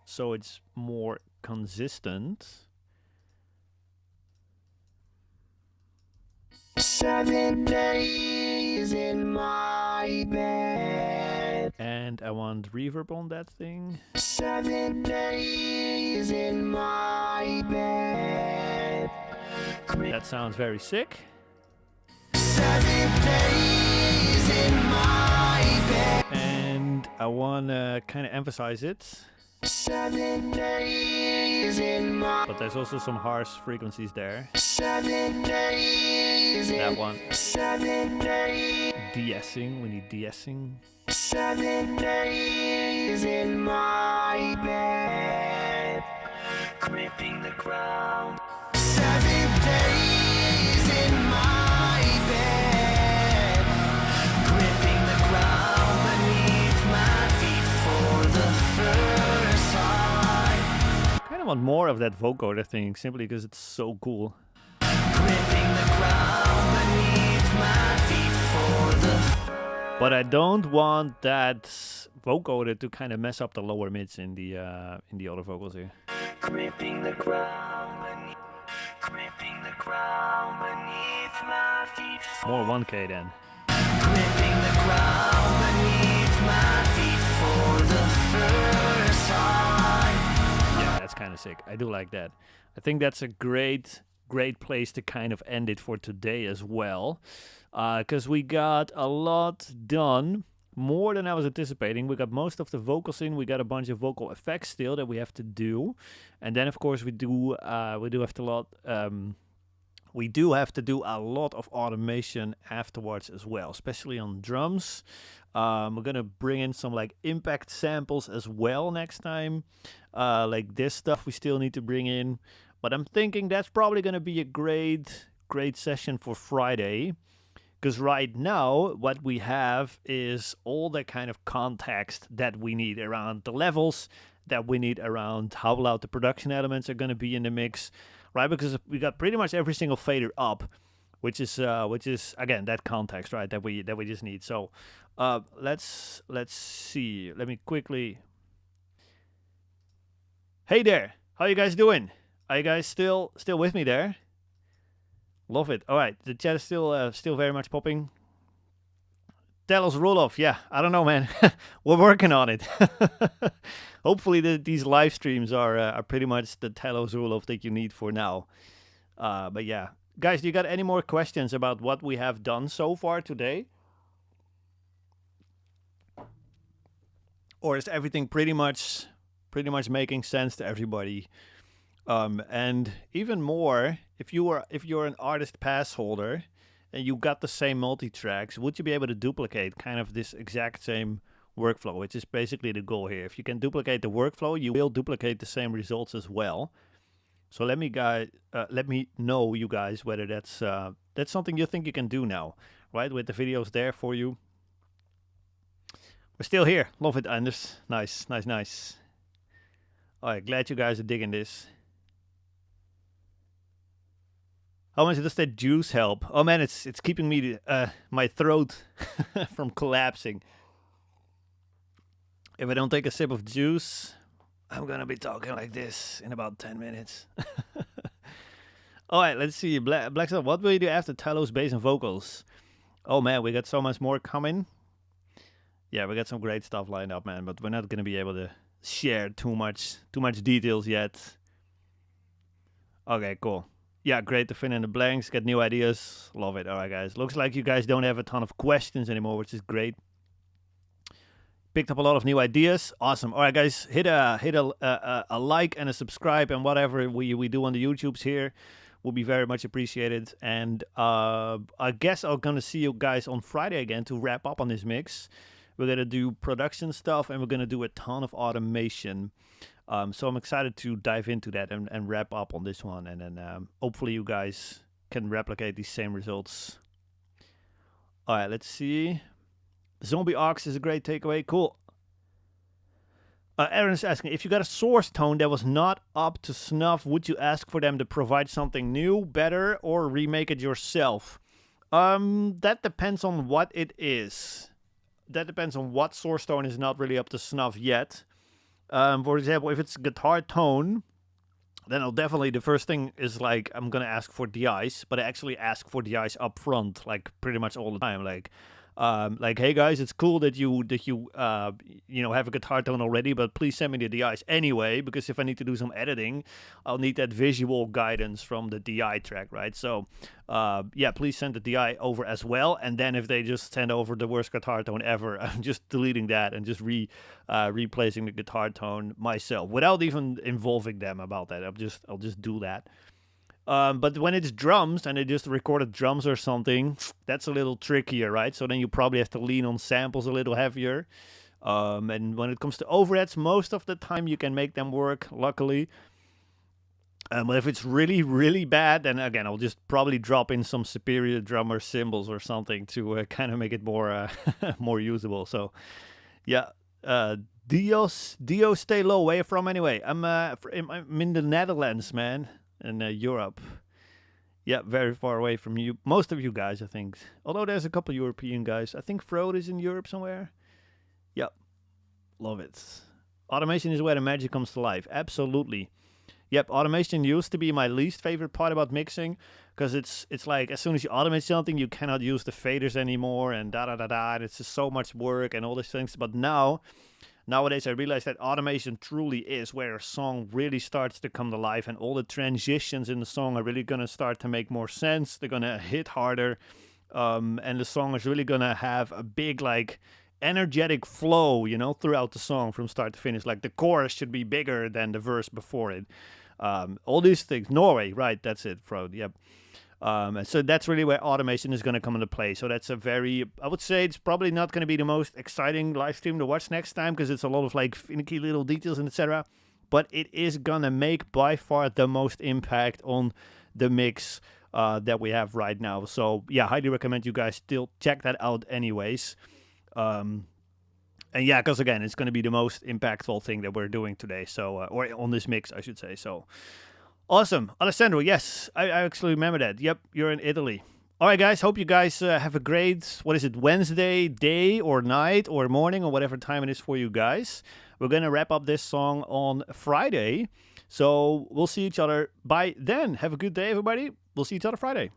Speaker 1: so it's more consistent.
Speaker 2: 7 days in my bed.
Speaker 1: And I want reverb on that thing.
Speaker 2: 7 days in my bed.
Speaker 1: That sounds very sick.
Speaker 2: 7 days in my bed.
Speaker 1: And I want to kind of emphasize it.
Speaker 2: 7 days in my.
Speaker 1: But there's also some harsh frequencies there.
Speaker 2: 7 days.
Speaker 1: That one.
Speaker 2: 7 days.
Speaker 1: De-essing. We need de-essing.
Speaker 2: 7 days in my bed, gripping the ground. 7 days in my bed, gripping the ground beneath my feet for the first time.
Speaker 1: I kind of want more of that vocoder thing, simply because it's so cool.
Speaker 2: Gripping the ground beneath my feet for the.
Speaker 1: But I don't want that vocoder to kind of mess up the lower mids in the other vocals here.
Speaker 2: Gripping the ground beneath, gripping the ground beneath my feet.
Speaker 1: More 1K then.
Speaker 2: Gripping the ground beneath my feet for the first time.
Speaker 1: Yeah, that's kind of sick. I do like that. I think that's a great great place to kind of end it for today as well, because we got a lot done, more than I was anticipating. We got most of the vocals in. We got a bunch of vocal effects still that we have to do, and then of course we do have to do a lot of automation afterwards as well, especially on drums. We're gonna bring in some like impact samples as well next time. Like this stuff we still need to bring in, but I'm thinking that's probably gonna be a great session for Friday. Because right now, what we have is all the kind of context that we need around the levels, that we need around how loud the production elements are going to be in the mix, right? Because we got pretty much every single fader up, which is again that context, right? That we just need. So let's see. Let me quickly. Hey there, how you guys doing? Are you guys still with me there? Love it. All right, the chat is still very much popping. Telos Roloff, yeah, I don't know, man. We're working on it. Hopefully these live streams are pretty much the Telos Roloff that you need for now. But yeah, guys, do you got any more questions about what we have done so far today? Or is everything pretty much making sense to everybody? And even more, if you're an artist pass holder and you got the same multi-tracks, would you be able to duplicate kind of this exact same workflow, which is basically the goal here? If you can duplicate the workflow, you will duplicate the same results as well. So let me know, you guys, whether that's something you think you can do now, right? With the videos there for you. We're still here. Love it, Anders. Nice. All right, glad you guys are digging this. How much does that juice help? Oh man, it's keeping me my throat from collapsing. If I don't take a sip of juice, I'm gonna be talking like this in about 10 minutes. All right, let's see. Black Stuff, what will you do after Talos bass and vocals? Oh man, we got so much more coming. Yeah, we got some great stuff lined up, man. But we're not gonna be able to share too much details yet. Okay, cool. Yeah, great to fill in the blanks, get new ideas. Love it. All right, guys. Looks like you guys don't have a ton of questions anymore, which is great. Picked up a lot of new ideas. Awesome. All right, guys. Hit a like and a subscribe and whatever we do on the YouTubes here will be very much appreciated. And I guess I'm gonna see you guys on Friday again to wrap up on this mix. We're gonna do production stuff and we're gonna do a ton of automation. So I'm excited to dive into that and wrap up on this one. And then hopefully you guys can replicate these same results. All right, let's see. Zombie Ox is a great takeaway. Cool. Aaron's asking, if you got a source tone that was not up to snuff, would you ask for them to provide something new, better, or remake it yourself? That depends on what it is. That depends on what source tone is not really up to snuff yet. For example, if it's guitar tone, then I'll definitely, the first thing is like, I'm going to ask for DIs, but I actually ask for DIs up front, like pretty much all the time. Like, hey guys, it's cool that you have a guitar tone already, but please send me the DIs anyway, because if I need to do some editing, I'll need that visual guidance from the DI track, right? So, yeah, please send the DI over as well. And then if they just send over the worst guitar tone ever, I'm just deleting that and just replacing the guitar tone myself without even involving them about that. I'll just do that. But when it's drums and they just recorded drums or something, that's a little trickier, right? So then you probably have to lean on samples a little heavier. And when it comes to overheads, most of the time you can make them work, luckily. But if it's really, really bad, then again, I'll just probably drop in some superior drummer cymbals or something to kind of make it more more usable. So, yeah. Dio, stay low. Where you from anyway? I'm in the Netherlands, man. In Europe. Yeah, very far away from you. Most of you guys, I think. Although there's a couple European guys. I think Frode is in Europe somewhere. Yep. Love it. Automation is where the magic comes to life. Absolutely. Yep, automation used to be my least favorite part about mixing. Because it's like, as soon as you automate something, you cannot use the faders anymore. And da-da-da-da. And it's just so much work and all these things. But now, nowadays I realize that automation truly is where a song really starts to come to life, and all the transitions in the song are really going to start to make more sense. They're going to hit harder, and the song is really going to have a big, like, energetic flow, throughout the song from start to finish. Like the chorus should be bigger than the verse before it. All these things. Norway, right? That's it, Frode. Yep. And so that's really where automation is going to come into play. So that's I would say it's probably not going to be the most exciting live stream to watch next time, because it's a lot of like finicky little details and etc. But it is going to make by far the most impact on the mix that we have right now. So yeah, highly recommend you guys still check that out anyways. And yeah, because again, it's going to be the most impactful thing that we're doing today. So, or on this mix, I should say. So awesome. Alessandro, yes, I actually remember that. Yep, you're in Italy. All right, guys, hope you guys have a great, Wednesday day or night or morning or whatever time it is for you guys. We're going to wrap up this song on Friday. So we'll see each other by then. Have a good day, everybody. We'll see each other Friday.